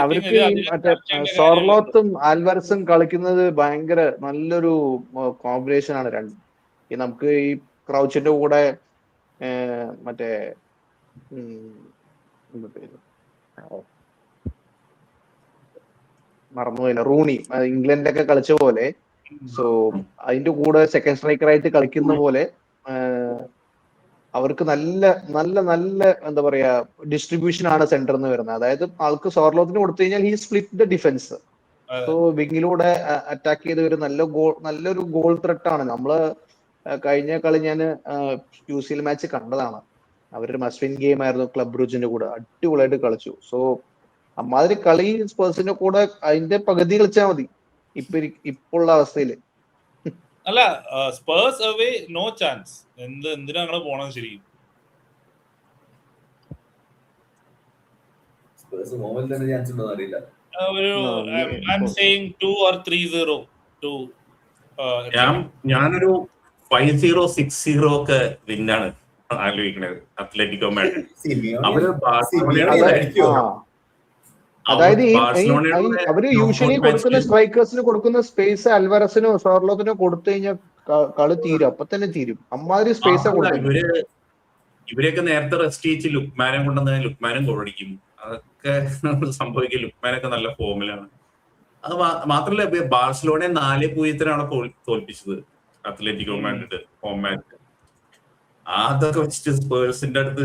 അവർക്ക് മറ്റേ സോർലോത്തും ആൽവാരസും കളിക്കുന്നത് ഭയങ്കര നല്ലൊരു കോമ്പിനേഷൻ ആണ് രണ്ടും. ഈ നമുക്ക് ഈ ക്രൗച്ചിന്റെ കൂടെ മറ്റേ മറന്നുപോയില്ല, റൂണി ഇംഗ്ലണ്ടൊക്കെ കളിച്ച പോലെ. സോ അതിന്റെ കൂടെ സെക്കൻഡ് സ്ട്രൈക്കർ ആയിട്ട് കളിക്കുന്ന പോലെ അവർക്ക് നല്ല നല്ല നല്ല എന്താ പറയാ ഡിസ്ട്രിബ്യൂഷൻ ആണ് സെന്ററിൽ നിന്ന് വരുന്നത്. അതായത് ആൾക്ക് സോർലോത്തിന് കൊടുത്തു കഴിഞ്ഞാൽ he split the defence. So വിങ്ങിലൂടെ അറ്റാക്ക് ചെയ്ത് ഒരു നല്ലൊരു ഗോൾ ത്രെട്ട് ആണ്. നമ്മള് കഴിഞ്ഞ കളി ഞാൻ UCL മാച്ച് കണ്ടതാണ്. അവരൊരു മസ്റ്റ് വിൻ ഗെയിം ആയിരുന്നു ക്ലബ് ബ്രൂജിന്റെ കൂടെ. അടിപൊളിയായിട്ട് കളിച്ചു. സോ അമ്മാതിരി കളി സ്പേഴ്സിന്റെ കൂടെ അതിന്റെ പകുതി കളിച്ചാൽ മതി ഇപ്പോഴുള്ള അവസ്ഥയില്. അല്ല, സ്പേഴ്സ് അവേ നോ ചാൻസ്. എന്തിനാ പോണത് ശരിക്കും? മൊമെന്റ് തന്നെ ചാൻസ് ഉണ്ടോ അറിയില്ല. ഒരു I am saying 2 or 3-0 to ഞാനൊരു 5-0 6-0 ഒക്കെ വിന്നാണ് ആലോചിക്കണത് അത്ലറ്റിക്കോ മാഡ്രിഡ്. അവര് അതായത് ബാഴ്സലോണയുടെ അവര് യൂഷ്വലി കൊടുക്കുന്ന സ്ട്രൈക്കേഴ്സിന് കൊടുക്കുന്ന സ്പേസ് അൽവറസിനോ ഷോർലോത്തിനോ കൊടുത്തു കഴിഞ്ഞാൽ കളി തീരും, അപ്പൊ തന്നെ തീരും. അമ്മാതിരി സ്പേസ് കൊടുക്കുന്നത്. ഇവരെയൊക്കെ നേരത്തെ റെസ്റ്റ് ചെയ്യിച്ച് ലുക്മാനെ കൊണ്ടുവന്ന് ലുക്മാനും ഗോളടിക്കും. അതൊക്കെ സംഭവിക്കും. ലുക്മാനൊക്കെ നല്ല ഫോമിലാണ്. അത് മാത്രമല്ല ബാഴ്സലോണയെ 4-0 തോൽപ്പിച്ചത് അത്ലറ്റിക്കോ മാഡ്രിഡ് ഹോം മാച്ച്. അതൊക്കെ വെച്ചിട്ട് സ്പേഴ്സിന്റെ അടുത്ത്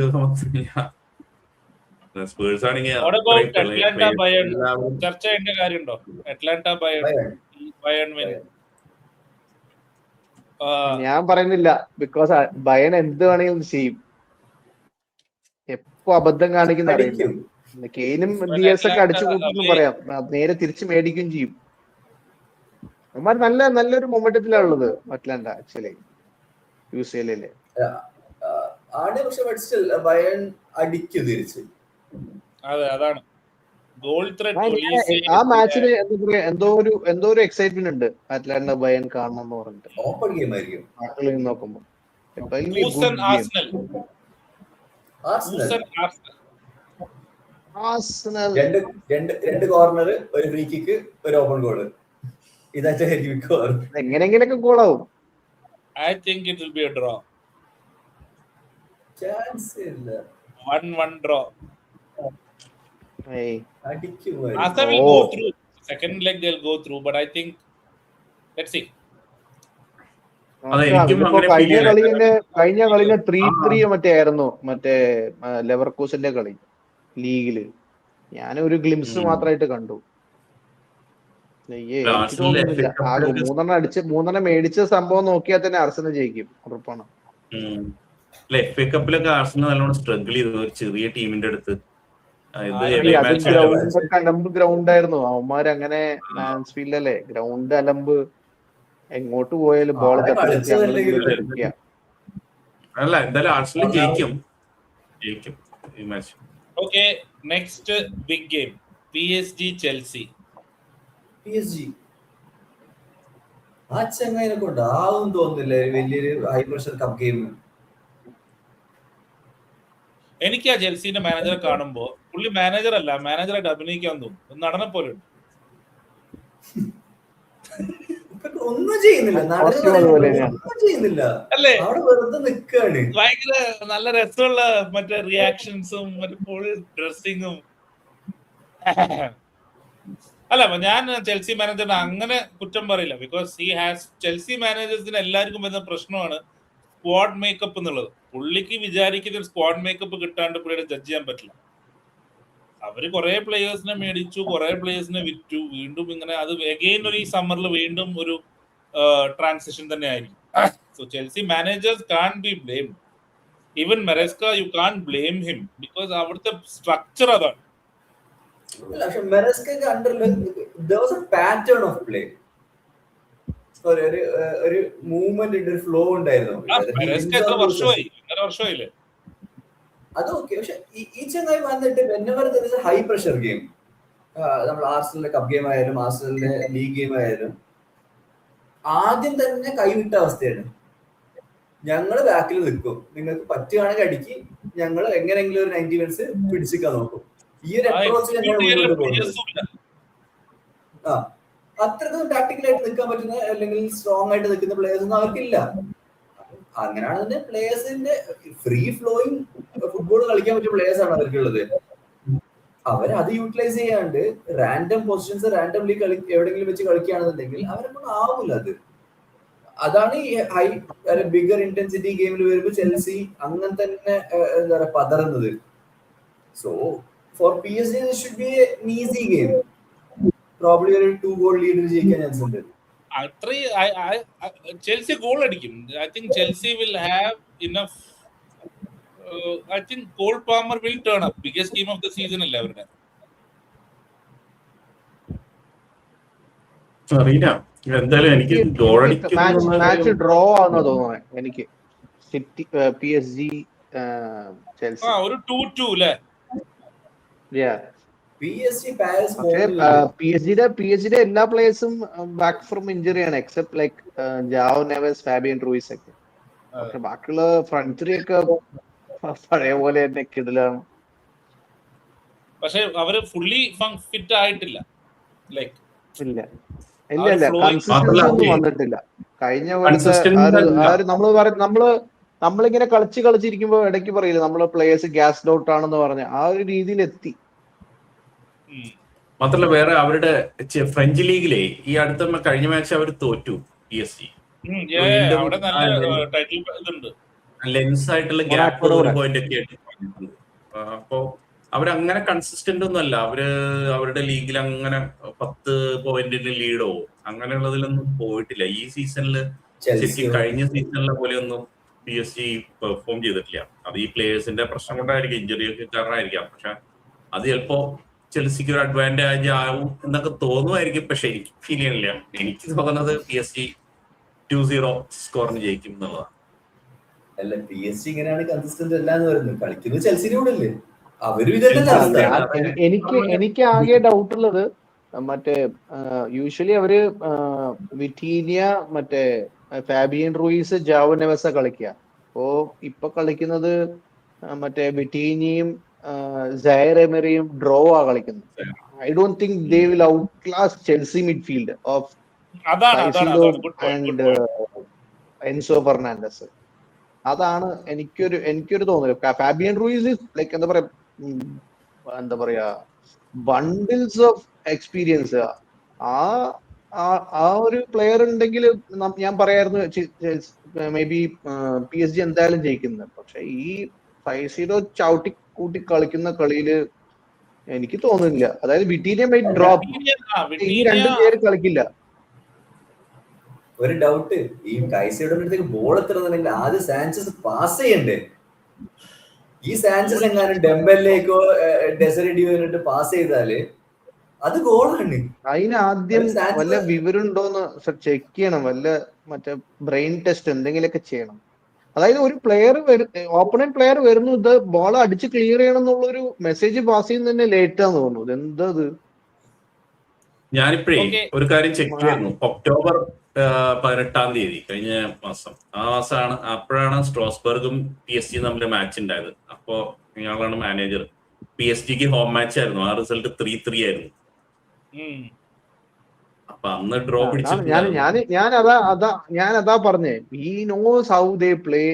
സ്പേഴ്സ് ആണെങ്കിൽ ചർച്ച ചെയ്യേണ്ട കാര്യമുണ്ടോ? അറ്റ്ലാന്റ ബയൺ ഞാൻ പറയുന്നില്ല, ബിക്കോസ് ബയൺ എന്ത് വേണമെങ്കിലും ചെയ്യും. എപ്പോ അബദ്ധം കാണിക്കുന്ന അറിയില്ല. കെയിനും ഡിഎസ് ഒക്കെ അടിച്ചു കൂട്ടുന്നു പറയാം, നേരെ തിരിച്ച് മേടിക്കുകയും ചെയ്യും. അവന്മാർ നല്ലൊരു മൊമെന്റത്തിലാണുള്ളത് അറ്റ്ലാന്റ ആക്ച്വലി യുസിഎല്ലില്. ബയൺ അടിക്കും തിരിച്ച്. അതാണ് ഗോൾ ആ മാച്ചിന് എന്തോ ഒരു എക്സൈറ്റ്മെന്റ് ഉണ്ട് അറ്റ്ലാന്റ ബയൺ കാണണം എന്ന് പറഞ്ഞിട്ട്. ഓപ്പൺ ഗെയിം ആയിരിക്കും നോക്കുമ്പോ. രണ്ട് കോർണർ, ഒരു ഫ്രീ കിക്ക്, ഒരു ഓപ്പൺ ഗോള്. എങ്ങനെയെങ്കിലൊക്കെ ഗോളാവും. I think it will be a draw. Chance ഇല്ല. 1-1 draw. അടിക്കും. Asa will go through. Second leg they'll go through, but I think let's see. കഴിഞ്ഞ കളിയിലെ 3-3 മറ്റേ ആയിരുന്നു, മറ്റേ ലെവർകൂസന്റെ കളി ലീഗില്. ഞാനൊരു ഗ്ലിംസ് മാത്രമായിട്ട് കണ്ടു. എനിക്ക് തോന്നുന്നില്ല. ആകെ 3 മേടിച്ച സംഭവം നോക്കിയാൽ തന്നെ അർസനൽ ജയിക്കും, ഉറപ്പാണ്. FA കപ്പിലൊക്കെ ആർസനൽ നല്ലോണം സ്ട്രഗിൾ ചെയ്തു ഒരു ചെറിയ ടീമിന്റെ അടുത്ത്. അലമ്പ് ഗ്രൗണ്ട് ആയിരുന്നു. അവന്മാര് അങ്ങനെ മാൻസ്ഫീൽഡല്ലേ, ഗ്രൗണ്ട് അലമ്പ്. എങ്ങോട്ട് പോയാലും ബോൾ അല്ല, എന്തായാലും ആർസനൽ ജയിക്കും ഈ match. Okay, next big game, PSG Chelsea. ആ ചങ്ങായിനെ കൊണ്ട് ആവും തോന്നുന്നില്ല വലിയൊരു ഹൈ പ്രഷർ കപ്പ് ഗെയിം. എനിക്ക് ആ ചെൽസിന്റെ മാനേജറെ കാണുമ്പോ പുള്ളി മാനേജർ അല്ല, മാനേജറായിട്ട് അഭിനയിക്കാൻ തോന്നും. നടനെ പോലെ ഒന്നും ചെയ്യുന്നില്ല അല്ലേ? അവിടെ വെറുതെ നിൽക്കാണ്. ഭയങ്കര നല്ല രസമുള്ള മറ്റേ റിയാക്ഷൻസും മറ്റേ ഫുൾ ഡ്രസ്സിങ്ങും. അല്ല, ഞാൻ ചെൽസി മാനേജറിനെ അങ്ങനെ കുറ്റം പറയില്ല. ബിക്കോസ് ഹി ഹാസ് ചെൽസി മാനേജേഴ്സിന് എല്ലാവർക്കും വരുന്ന പ്രശ്നമാണ് സ്ക്വാഡ് മേക്കപ്പ് എന്നുള്ളത്. പുള്ളിക്ക് വിചാരിക്കുന്ന ഒരു സ്ക്വാഡ് മേക്കപ്പ് കിട്ടാണ്ട് പുള്ളിയുടെ ജഡ്ജ് ചെയ്യാൻ പറ്റില്ല. അവര് കുറെ പ്ലേയേഴ്സിനെ മേടിച്ചു, കുറെ പ്ലേയേഴ്സിനെ വിറ്റു, വീണ്ടും ഇങ്ങനെ അത് അഗെയിൻ ഒരു ഈ സമ്മറിൽ വീണ്ടും ഒരു ട്രാൻസിഷൻ തന്നെ ആയിരിക്കും. So Chelsea managers can be blame. Even Maresca you can blame him because അവിടുത്തെ സ്ട്രക്ചർ അതാണ്. ഒരു മൂവ്മെന്റ് ഉണ്ട്, ഒരു ഫ്ലോ ഉണ്ടായിരുന്നു. വർഷമായില്ലേ അതൊക്കെ. പക്ഷെ ഈ ചങ്ങായി വന്നിട്ട് whenever there is a high pressure game, നമ്മൾ ആർസനലിന്റെ കപ്പ് ഗെയിം ആയാലും ആർസനലിന്റെ ലീഗ് ഗെയിം ആയാലും ആദ്യം തന്നെ കൈവിട്ട അവസ്ഥയാണ്. ഞങ്ങള് ബാക്കിൽ നിൽക്കും, നിങ്ങൾക്ക് പറ്റുകയാണെങ്കിൽ അടിക്ക്, ഞങ്ങൾ എങ്ങനെയെങ്കിലും ഒരു 90 മിനിറ്റ്സ് പിടിച്ചിക്കാൻ നോക്കും. ഈ ഒരു അപ്രോച്ച് അത്രക്കും ടാക്ടിക്കലായിട്ട് നിൽക്കാൻ പറ്റുന്ന അല്ലെങ്കിൽ സ്ട്രോങ് ആയിട്ട് നിൽക്കുന്ന പ്ലേയേഴ്സ് ഒന്നും അവർക്കില്ല. അങ്ങനെയാണെങ്കിൽ പ്ലേയേഴ്സിന്റെ ഫ്രീ ഫ്ലോയിങ് ഫുട്ബോൾ കളിക്കാൻ പറ്റിയ പ്ലേയേഴ്സ് ആണ് അവർക്കുള്ളത്. അത് യൂട്ടിലൈസ് ചെയ്യാണ്ട് റാൻഡം പൊസിഷൻസ് റാൻഡംലി എവിടെയെങ്കിലും വെച്ച് കളിക്കുകയാണെന്നുണ്ടെങ്കിൽ അവരൊന്നും ആവില്ല. അതാണ് ഈ ഹൈ ബിഗർ ഇന്റൻസിറ്റി ഗെയിമിൽ വരുമ്പോൾ ചെൽസി അങ്ങനെ തന്നെ എന്താ പറയുക പതറുന്നത്. So for PSG this should be an easy game. Probably ഒരു 2 ഗോൾ ലീഡിൽ ജയിക്കാൻ ചാൻസ് ഉണ്ട്. ചെൽസി ഗോൾ അടിക്കും. I think Chelsea will have enough. I think Cole Palmer will turn up. Biggest game of the season അല്ലേ അവരുടെ. അറിയില്ല, എന്തായാലും എനിക്ക് മാച്ച് ഡ്രോ ആണെന്ന് തോന്നുന്നു എനിക്ക്. സിറ്റി PSG ചെൽസി ഒരു 2-2 അല്ലേ? PSG പാരീസ് പക്ഷേ പി എസ് ജിയുടെ എല്ലാ പ്ലേയേഴ്സും ബാക്ക് ഫ്രം ഇഞ്ചുറിയാണ് except like Joao Neves, Fabian Ruiz ഒക്കെ. പക്ഷെ ബാക്കിയുള്ള ഫ്രണ്ട് ത്രീ ഒക്കെ പഴയ പോലെ തന്നെ കിടലാണ്. പക്ഷെ അവര് ഫുള്ളി ഫിറ്റ് ആയിട്ടില്ല. ലൈക്ക് ഇല്ല ഇല്ല ഇല്ല കൺസിസ്റ്റൻസി ഒന്നും വന്നിട്ടില്ല. കഴിഞ്ഞ പോലത്തെ നമ്മളിങ്ങനെ കളിച്ചിരിക്കുമ്പോ ഇടയ്ക്ക് പറയില്ല നമ്മളെ പ്ലേയേഴ്സ് ഗ്യാസ് ഔട്ട് ആണെന്ന് പറഞ്ഞ ആ ഒരു രീതിയിൽ എത്തി. മാത്രല്ല വേറെ അവരുടെ ഫ്രഞ്ച് ലീഗിലെ ഈ അടുത്ത കഴിഞ്ഞ മാച്ച് അവർ തോറ്റു PSG. അവിടെ നല്ല ടൈറ്റിൽ ഇതുണ്ട്, ലെൻസ് ആയിട്ടുള്ള ഗ്യാപ്പ് 1 പോയിന്റ് ഒക്കെ ആയിട്ട്. അപ്പോ അവരങ്ങനെ കൺസിസ്റ്റന്റ് ഒന്നും അല്ല. അവരുടെ ലീഗിൽ അങ്ങനെ 10 പോയിന്റിന് ലീഡോ അങ്ങനെയുള്ളതിലൊന്നും പോയിട്ടില്ല. ഈ സീസണിൽ ശരിക്കും കഴിഞ്ഞ സീസണിലെ പോലെയൊന്നും PSG പെർഫോം ചെയ്തിട്ടില്ല. അത് ഈ പ്ലേയേഴ്സിന്റെ പ്രശ്നം കൊണ്ടായിരിക്കും, ഇഞ്ചുറി ഒക്കെ കാരണമായിരിക്കാം. പക്ഷെ അത് ചിലപ്പോ ചെൽസിക്ക് ഒരു അഡ്വാൻറ്റേജ് ആവും എന്നൊക്കെ തോന്നുമായിരിക്കും. പക്ഷെ എനിക്ക് ഫീൽ ചെയ്യണില്ല. എനിക്ക് തോന്നുന്നത് PSG 2-0 സ്കോറിന് ജയിക്കും എന്നുള്ളതാണ്. അല്ല, PSG ഇങ്ങനെയാണ് കൺസിസ്റ്റന്റ് അല്ല എന്ന് പറയുന്നത്. കളിക്കുന്നത് ചെൽസിയുടെ കൂടെ അല്ലേ, അവരും ഇതല്ലേ അവസ്ഥ. എനിക്ക് ആകെ ഡൗട്ട് ഉള്ളത് മറ്റേ യൂഷ്വലി അവര് വിറ്റീനിയ, മറ്റേ ഫാബിയൻ റൂയിസ്, ജാവോ നെവസ കളിക്കുക. അപ്പോ ഇപ്പൊ കളിക്കുന്നത് മറ്റേ വിറ്റീനിയും സയർ എമറിയും ഡ്രോ ആ കളിക്കുന്നത്. I don't think they will outclass Chelsea midfield of Caicedo and Enzo Fernandez. അതാണ് എനിക്കൊരു തോന്നല്. ഫാബിയൻ റൂയിസ് ലൈക്ക് എന്താ പറയാ ബണ്ടിൽസ് ഓഫ് എക്സ്പീരിയൻസ്. ആ ഒരു പ്ലെയർ ഉണ്ടെങ്കിൽ ഞാൻ പറയായിരുന്നു മേ ബി PSG എന്തായാലും ജയിക്കുന്നത്. പക്ഷെ ഈ 5-0 ചവിട്ടി കൂട്ടി കളിക്കുന്ന കളിയില് എനിക്ക് തോന്നുന്നില്ല. അതായത് വിറ്റീനിയ മൈ ഡ്രോപ്പ്, ഈ 2 പേര് കളിക്കില്ല. ഒരു ഡൗട്ട്, ഈ കൈസയുടെ അടുത്തേക്ക് ബോൾ എത്തുന്നുണ്ടെങ്കിൽ ആദ്യം സാൻചസ് പാസ് ചെയ്യണ്ടേ? ഈ സാൻചസ് എങ്ങാനും ഡെമ്പലിലേക്കോ ഡെസറിഡിയോട്ട് പാസ് ചെയ്താല് അത് ഗോളാണ്. അതിനാദ്യം വല്ല വിവരമുണ്ടോന്ന് ചെക്ക് ചെയ്യണം, വല്ല മറ്റേ ബ്രെയിൻ ടെസ്റ്റ് എന്തെങ്കിലുമൊക്കെ ചെയ്യണം. അതായത് ഒരു പ്ലെയർ ഓപ്പണന്റ് പ്ലെയർ വരുന്നു, ഇത് ബോൾ അടിച്ച് ക്ലിയർ ചെയ്യണം എന്നുള്ളൊരു മെസ്സേജ് പാസ് ചെയ്യുന്ന തന്നെ ലേറ്റ് ആണെന്ന് തോന്നുന്നു. എന്താ ഇത്? ഞാനിപ്പോഴേ ഒരു കാര്യം ചെക്ക് ചെയ്യായിരുന്നു. ഒക്ടോബർ 18 കഴിഞ്ഞ മാസം, അപ്പോഴാണ് സ്ട്രോസ്ബർഗും PSG തമ്മിൽ മാച്ച് ഉണ്ടായത്. അപ്പോ ഇയാളാണ് മാനേജർ. PSG ഹോം മാച്ച് ആയിരുന്നു. ആ റിസൾട്ട് 3-3 ആയിരുന്നു. അപ്പൊ അന്ന് ഡ്രോ ഞാനതാ പറഞ്ഞേ, we knows how they play.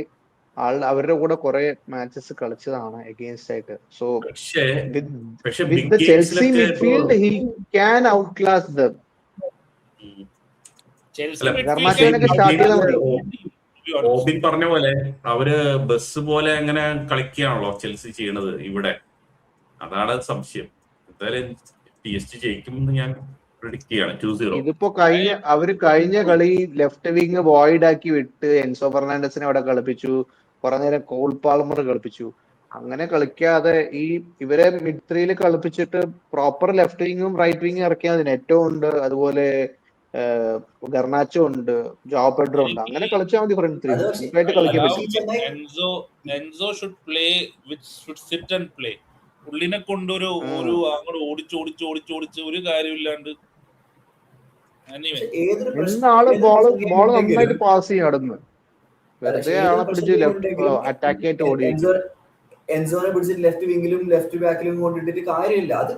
അവരുടെ കൂടെ കുറെ മാച്ചസ് കളിച്ചതാണ് എഗെയിൻസ്റ്റ് ആയിട്ട്. So with the Chelsea midfield he can outclass them. ഓബിൻ പറഞ്ഞ പോലെ അവര് ബസ് പോലെ എങ്ങനെ കളിക്കുകയാണല്ലോ ചെൽസി ചെയ്യണത് ഇവിടെ. അതാണ് സംശയം. എന്തായാലും PSG ജയിക്കുമെന്ന് ഞാൻ പ്രെഡിക്റ്റ് ചെയ്യാണ്. 2-0. ഇതിപ്പോ കഴിഞ്ഞ കളി ലെഫ്റ്റ് വിങ് വോയിഡ് ആക്കി വിട്ട് എൻസോ ഫെർണാണ്ടസിനെ അവിടെ കളിപ്പിച്ചു. കുറെ നേരം കോൾ പാൾമർ കളിപ്പിച്ചു. അങ്ങനെ കളിക്കാതെ ഇവരെ മിഡ് ത്രീയിൽ കളിപ്പിച്ചിട്ട് പ്രോപ്പർ ലെഫ്റ്റ് വിങ്ങും റൈറ്റ് വിങ്ങും ഇറക്കിയാൽ നെറ്റോ ഉണ്ട്, അതുപോലെ ഗർണാച്ചോ ഉണ്ട്, ജോ പെഡ്രോ ഉണ്ട്. അങ്ങനെ കളിച്ചാൽ മതി ഫ്രണ്ട് ത്രീ. സിമ്പിളായിട്ട് കളിക്കാൻ പറ്റും. Enzo should play should sit and play. പുള്ളിനെ കൊണ്ടൊരു അങ്ങോട്ട് ഓടിച്ച് ഒരു കാര്യമില്ലാണ്ട് ആള് ബോള് നന്നായിട്ട് പാസ് ചെയ്യും നടന്ന്. വെറുതെ ആളെ പിടിച്ച് അറ്റാക്ക് ആയിട്ട് ഓടി. എൻസോനെ പിടിച്ചിട്ട് ലെഫ്റ്റ് വിങ്ങിലും ലെഫ്റ്റ് ബാക്കിലും കൊണ്ടിട്ടിട്ട് കാര്യമില്ല. അത്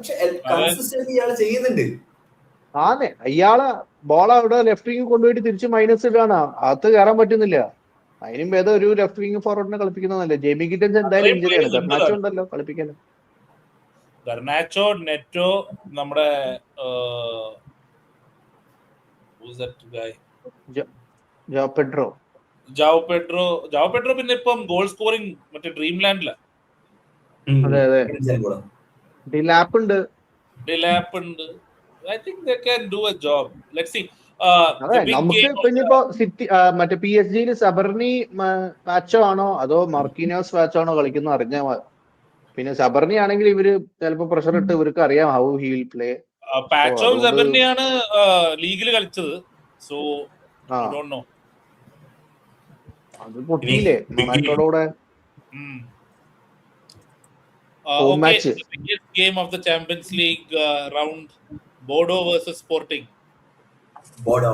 കൺസിസ്റ്റൻസി ഇയാൾ ചെയ്യുന്നുണ്ട്. ആന്നെ, ഇയാള് ബോൾ അവിടെ ലെഫ്റ്റ് വിങ് കൊണ്ടുപോയിട്ട് തിരിച്ച് മൈനസ് ഇടാണ്. അകത്ത് കയറാൻ പറ്റുന്നില്ല. അതിനും ഭേദം ഒരു ലെഫ്റ്റ് വിങ് ഫോർവേഡിനെ കളിപ്പിക്കുന്നതല്ലേ. ജെമി ഗിറ്റൻസ് എന്തായാലും ഇഞ്ചുറിയാണ്. ഗർണാച്ചോ ഉണ്ടല്ലോ കളിപ്പിക്കാൻ. ഗർണാച്ചോ, നെറ്റോ, നമ്മുടെ ജോ പെഡ്രോ പിന്നെ ഇപ്പം ഗോൾ സ്കോറിംഗ് മറ്റേ ഡ്രീം ലാൻഡില. അതെ ഡിലാപ്പ് ഉണ്ട്. I think they can do a job. Let's see. നമുക്ക് ഇനിയിപ്പോ സിറ്റി മറ്റേ PSG സബർണി മാച്ചോ ആണോ അതോ മർക്കീനോസ് മാച്ചോ ആണോ കളിക്കുന്ന അറിഞ്ഞാൽ മതി. പിന്നെ സബർണി ആണെങ്കിൽ ഇവര് ചിലപ്പോ പ്രഷർ ഇട്ട് ഇവർക്ക് അറിയാം ഹൗ ഹി വിൽ പ്ലേ. പാച്ചോ സബർണിയാണ് ലീഗിൽ കളിച്ചത്. So I don't no. അത് പൊട്ടിയില്ലേ മൊണാക്കോടെ. Home Okay, match. the biggest game of the Champions League round, Bodo versus Sporting. Bodo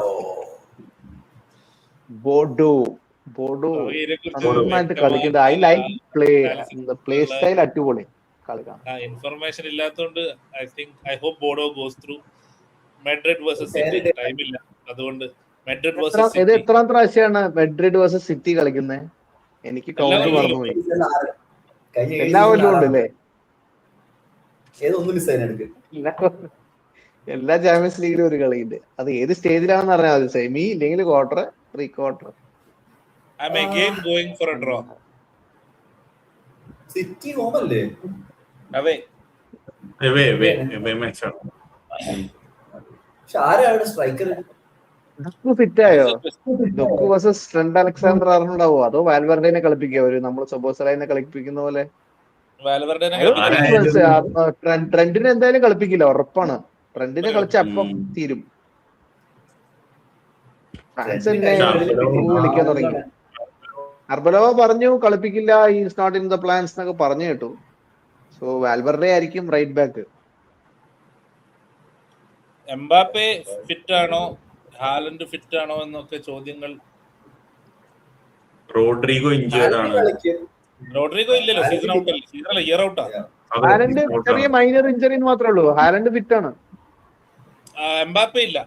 Bodo ഇതിനെക്കുറിച്ച് നന്നായിട്ട് വ്യക്തമായ കളിക്കുന്നത്. I like play play analysis style അടിപൊളി കളിക്കാം. ഇൻഫർമേഷൻ ഇല്ലാത്തതുകൊണ്ട് I hope Bodo goes through. Madrid versus City ടൈമില്ല, അതുകൊണ്ട് മെഡ്രിഡ് വേഴ്സസ് ഇത് സിറ്റി എത്രാം പ്രാവശ്യമാണ് മെഡ്രിഡ് വേഴ്സസ് സിറ്റി കളിക്കുന്നത്? എനിക്ക് കൗണ്ട് കൊല്ലവും മറന്നുപോയി. കഴിഞ്ഞ എല്ലാ കൊല്ലവും ഉണ്ട് അല്ലേ? ഏതൊന്നും മിസ് എടുക്ക്. എല്ലാ ചാമ്പ്യൻസ് ലീഗിലും ഒരു കളിയുണ്ട്. അത് ഏത് സ്റ്റേജിലാണെന്ന് പറഞ്ഞാൽ മതി. സെമി ഇല്ലെങ്കിൽ quarter, pre quarter. I'm again going for a draw. City ഹോമല്ലേ? അവേ മാച്ചാണ്. പക്ഷെ ആരാണ് സ്ട്രൈക്കർ? ഡൊക്കു ഫിറ്റ് ആയോ? ഡൊക്കു വേഴ്സസ് ട്രെന്റ് അലക്സാണ്ടർ ആർന്നുണ്ടാവോ? അതോ വാൽവർഡേനെ കളിപ്പിക്കുക അവര് നമ്മള് സൊബോസലൈനെ കളിപ്പിക്കുന്ന പോലെ? വാൽവർഡേനെ ട്രെന്റിനെ എന്തായാലും കളിപ്പിക്കില്ല, ഉറപ്പാണ്. ട്രെന്റിനെ കളിച്ച അപ്പം തീരും. ഫ്രാൻസ് തന്നെ കളിക്കാൻ തുടങ്ങി. അർബലോവ പറഞ്ഞു കളിപ്പിക്കില്ല, is not in the plans എന്നൊക്കെ പറഞ്ഞു കേട്ടു. സോ വാൽവർഡേ ആയിരിക്കും റൈറ്റ് ബാക്ക്. എംബാപ്പെ ഫിറ്റ് ആണോ, ഹാലൻഡ് ഫിറ്റ് ആണോ എന്നൊക്കെ ചോദ്യങ്ങൾ. റോഡ്രിഗോ ഇഞ്ചേർഡ് ആണ്. റോഡ്രിഗോ ഇല്ലല്ലോ, സീസൺ ഔട്ട് അല്ലേ, സീസൺ ഇയർ ഔട്ടാ. ഹാലൻഡ് ചെറിയ മൈനർ ഇഞ്ചറി എന്ന് മാത്രമേ ഉള്ളൂ. ഹാലൻഡ് ഫിറ്റ് ആണ്. എംബാപ്പെ ഇല്ല.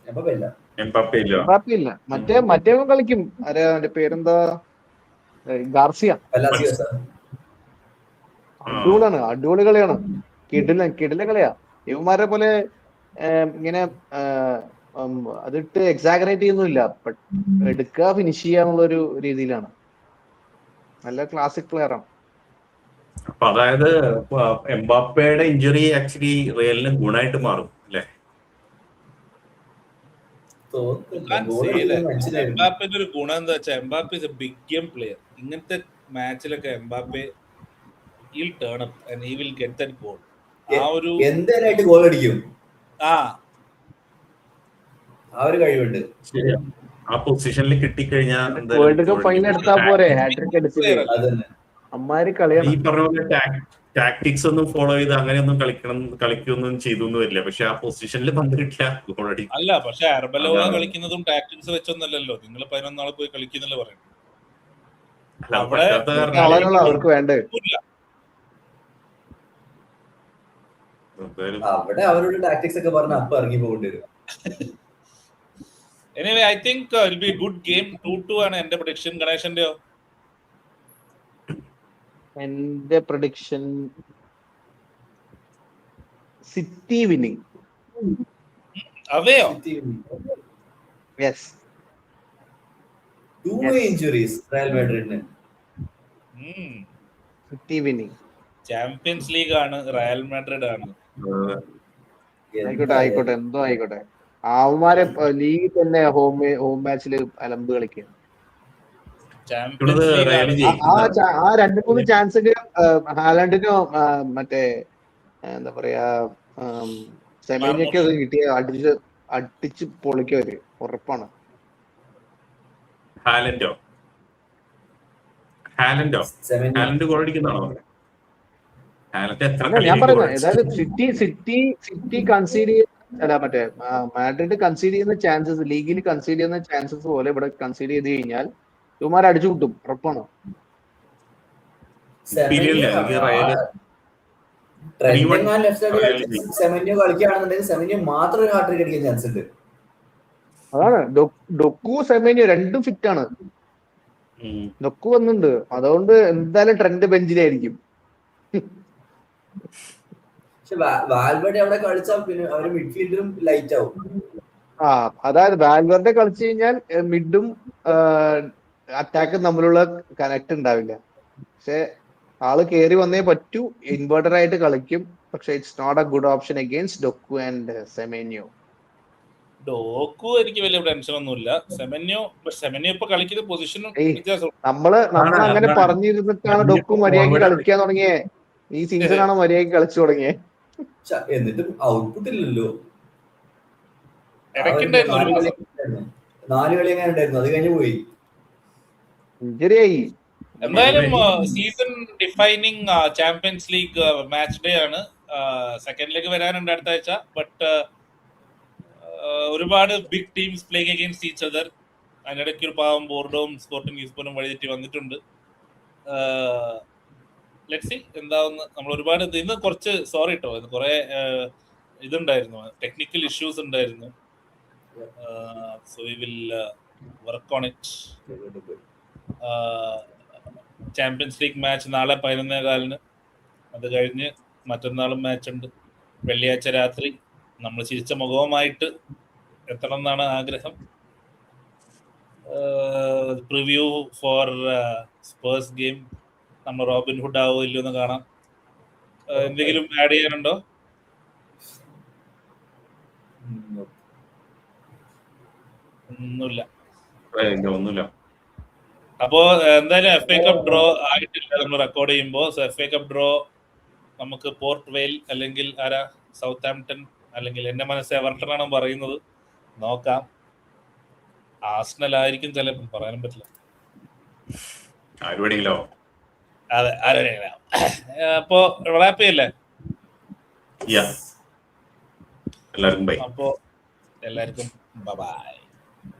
എംബാപ്പെ ഇല്ല. മറ്റേ കളിക്കും. അവന്റെ പേരെന്താ? ഗാർസിയ. അടിപൊളി കളിയാണ്. കിടില കളിയാ. ഇവന്മാരെ പോലെ ഇങ്ങനെ അതിട്ട് എക്സാഗറേറ്റ് ചെയ്യുന്നില്ല. എടുക്കുക, ഫിനിഷ് ചെയ്യാന്നുള്ളൊരു രീതിയിലാണ്. നല്ല ക്ലാസിക് പ്ലെയർ ആണ്. അപ്പൊ അതായത് എംബാപ്പയുടെ ഇഞ്ചുറി ആക്ച്വലി റിയലിന് ഗുണമായിട്ട് മാറും അല്ലെ? എംബാപ്പന്റെ ഒരു ഗുണം എന്താ വെച്ചാൽ Mbappe is a big game player. ഇങ്ങനത്തെ മാച്ചിലൊക്കെ Mbappe he'll turn up and he will get that goal. ആ ഒരു എന്തായിട്ട് ഗോൾ അടിക്കും. ആ ഒരു കഴിവുണ്ട്. ആ പൊസിഷനിൽ കിട്ടിക്കഴിഞ്ഞാൽ വേൾഡ് കപ്പ് ഫൈനൽ എടുത്താ പോരെ? ഹാട്രിക് അടിച്ചില്ലേ? അമ്മാര് കളിയാണ്. ഈ പറഞ്ഞ പോലെ ടാക്ടിക്സ് ഒന്നും ഫോളോ ചെയ്ത് അങ്ങനെയൊന്നും കളിക്കൊന്നും ചെയ്തൊന്നും വരില്ല. പക്ഷെ ആ പൊസിഷനിൽ പന്ത് കിട്ടിയ ഗോൾ അടി. അല്ല, പക്ഷെ അർബലോവ കളിക്കുന്നതും ടാക്ടിക്സ് വെച്ചൊന്നല്ലല്ലോ. നിങ്ങൾ 11 നാളെ പോയി കളിക്കുന്നല്ലേ പറയുന്നത്. അവർക്ക് വേണ്ടേ? അവിടെ അവരോട് ടാക്ടിക്സ് ഒക്കെ പറഞ്ഞ അപ്പൊ ഇറങ്ങി പോകേണ്ടി വരും. Anyway I think it be good game. 2-2 ആണ് എന്റെ പ്രഡിക്ഷൻ. ഗണേശന്റെയോ? എന്റെ പ്രഡിക്ഷൻ സിറ്റി വിന്നിംഗ്. അവയോ? യെസ്. 2 ഇഞ്ചുറീസ് റയൽ മാഡ്രിഡിന്. City winning. ചാമ്പ്യൻസ് ലീഗ് ആണ്, റയൽ മാഡ്രിഡ് ആണ്. ആയിക്കോട്ടെ എന്തോ ആയിക്കോട്ടെ. അവന്മാരെ ലീഗിൽ തന്നെ ഹോം മാച്ചില് അലമ്പ് കളിക്കുക. ആ 2-3 ചാൻസ് ഹാലൻഡിനോ മറ്റേ എന്താ പറയാ സെമേനിയൊക്കെ കിട്ടിയ അടിച്ച് പൊളിക്കവര്, ഉറപ്പാണ്. ഹാലൻഡ് ഗോൾ അടിക്കുന്നതാണോ? ഞാൻ പറയുന്നത് അതായത് സിറ്റി കൺസീഡ് അല്ല മറ്റേ മാഡ്രിഡ് കൺസീഡ് ചെയ്യുന്ന ചാൻസസ്, ലീഗിൽ കൺസീഡ് ചെയ്യുന്ന ചാൻസസ് പോലെ ഇവിടെ കൺസീഡ് ചെയ്ത് കഴിഞ്ഞാൽ ഇവന്മാർ അടിച്ചു കിട്ടും, ഉറപ്പാണ്. അതാണ് ഡൊക്കു സെമേനിയോ രണ്ടും ഫിറ്റ് ആണ്. ഡൊക്കു വന്നിട്ടുണ്ട്, അതുകൊണ്ട് എന്തായാലും ട്രെൻഡ് ബെഞ്ചിലായിരിക്കും. അതായത് വാൽവെർഡെ കളിച്ചു കഴിഞ്ഞാൽ മിഡും അറ്റാക്കും തമ്മിലുള്ള കണക്ട് ഉണ്ടാവില്ല. പക്ഷെ ആള് കയറി വന്നേ പറ്റൂ, ഇൻവേർട്ടർ ആയിട്ട് കളിക്കും. പക്ഷെ it's not a good option against Doku and Semenyo. Doku എനിക്ക് വലിയ ടെൻഷൻ ഒന്നുമില്ല. സെമന്യോ ഇപ്പൊ കളിക്കുന്ന പൊസിഷനും നമ്മള് അങ്ങനെ പറഞ്ഞിരുന്നിട്ടാണ് ഡൊക്കു മര്യാദയ്ക്ക് കളിക്കാൻ തുടങ്ങിയേ. ഈ സീസണാണ് മര്യാദയ്ക്ക് കളിച്ചു തുടങ്ങിയേ. എന്നിട്ടും ഔട്ട്പുട്ട് ഇല്ലല്ലോ. 4 കളി എങ്ങനെ ഉണ്ടായിരുന്നു? അത് കഴിഞ്ഞ് പോയി. ഇഞ്ചുറി ആയി. എന്തായാലും season defining Champions League match day ആണ്. സെക്കൻഡ് ലെഗ് വരാനുണ്ട് അടുത്ത ആഴ്ച. ബട്ട് ഒരുപാട് big teams playing against each other. അതിനിടയ്ക്ക് ഒരു പാവം ബോർഡോം സ്പോർട്ടിംഗ് ലിസ്ബണും വഴിതെറ്റി വന്നിട്ടുണ്ട്. ലെറ്റ്സ് സീ എന്താവുന്ന. നമ്മൾ ഒരുപാട് ഇന്ന് കുറച്ച് സോറി കേട്ടോ, ഇന്ന് കുറെ ഇതുണ്ടായിരുന്നു, ടെക്നിക്കൽ ഇഷ്യൂസ് ഉണ്ടായിരുന്നു. So we will work on it. Champions League match നാളെ 11:15. അത് കഴിഞ്ഞ് മറ്റന്നാളും മാച്ച് ഉണ്ട്. വെള്ളിയാഴ്ച രാത്രി നമ്മൾ ചിരിച്ച മുഖവുമായിട്ട് എത്തണം എന്നാണ് ആഗ്രഹം. പ്രിവ്യൂ ഫോർ സ്പേഴ്സ് ഗെയിം നമ്മൾ റോബിൻ ഹുഡ് ആവോ ഇല്ലയോ എന്ന് കാണാം. എന്തെങ്കിലും ആഡ് ചെയ്യാനുണ്ടോ? ഒന്നുമില്ല. അപ്പോ എന്തായാലും FA കപ്പ് ഡ്രോ ആയിട്ടില്ല നമ്മൾ റെക്കോർഡ് ചെയ്യുമ്പോൾ. സോ FA കപ്പ് ഡ്രോ നമുക്ക് പോർട്ട് വെയിൽ അല്ലെങ്കിൽ സൗത്ത് ആംപ്ടൺ അല്ലെങ്കിൽ എന്റെ മനസ്സ് എവർട്ടൺ ആണ് പറയുന്നത്. നോക്കാം. ആർസണൽ ആയിരിക്കും ചിലപ്പോൾ, പറയാനും പറ്റില്ല. അതെ, അപ്പോ റാപ്പ് ചെയ്യല്ലേ? എല്ലാവർക്കും ബൈ. അപ്പോ എല്ലാവർക്കും ബൈ.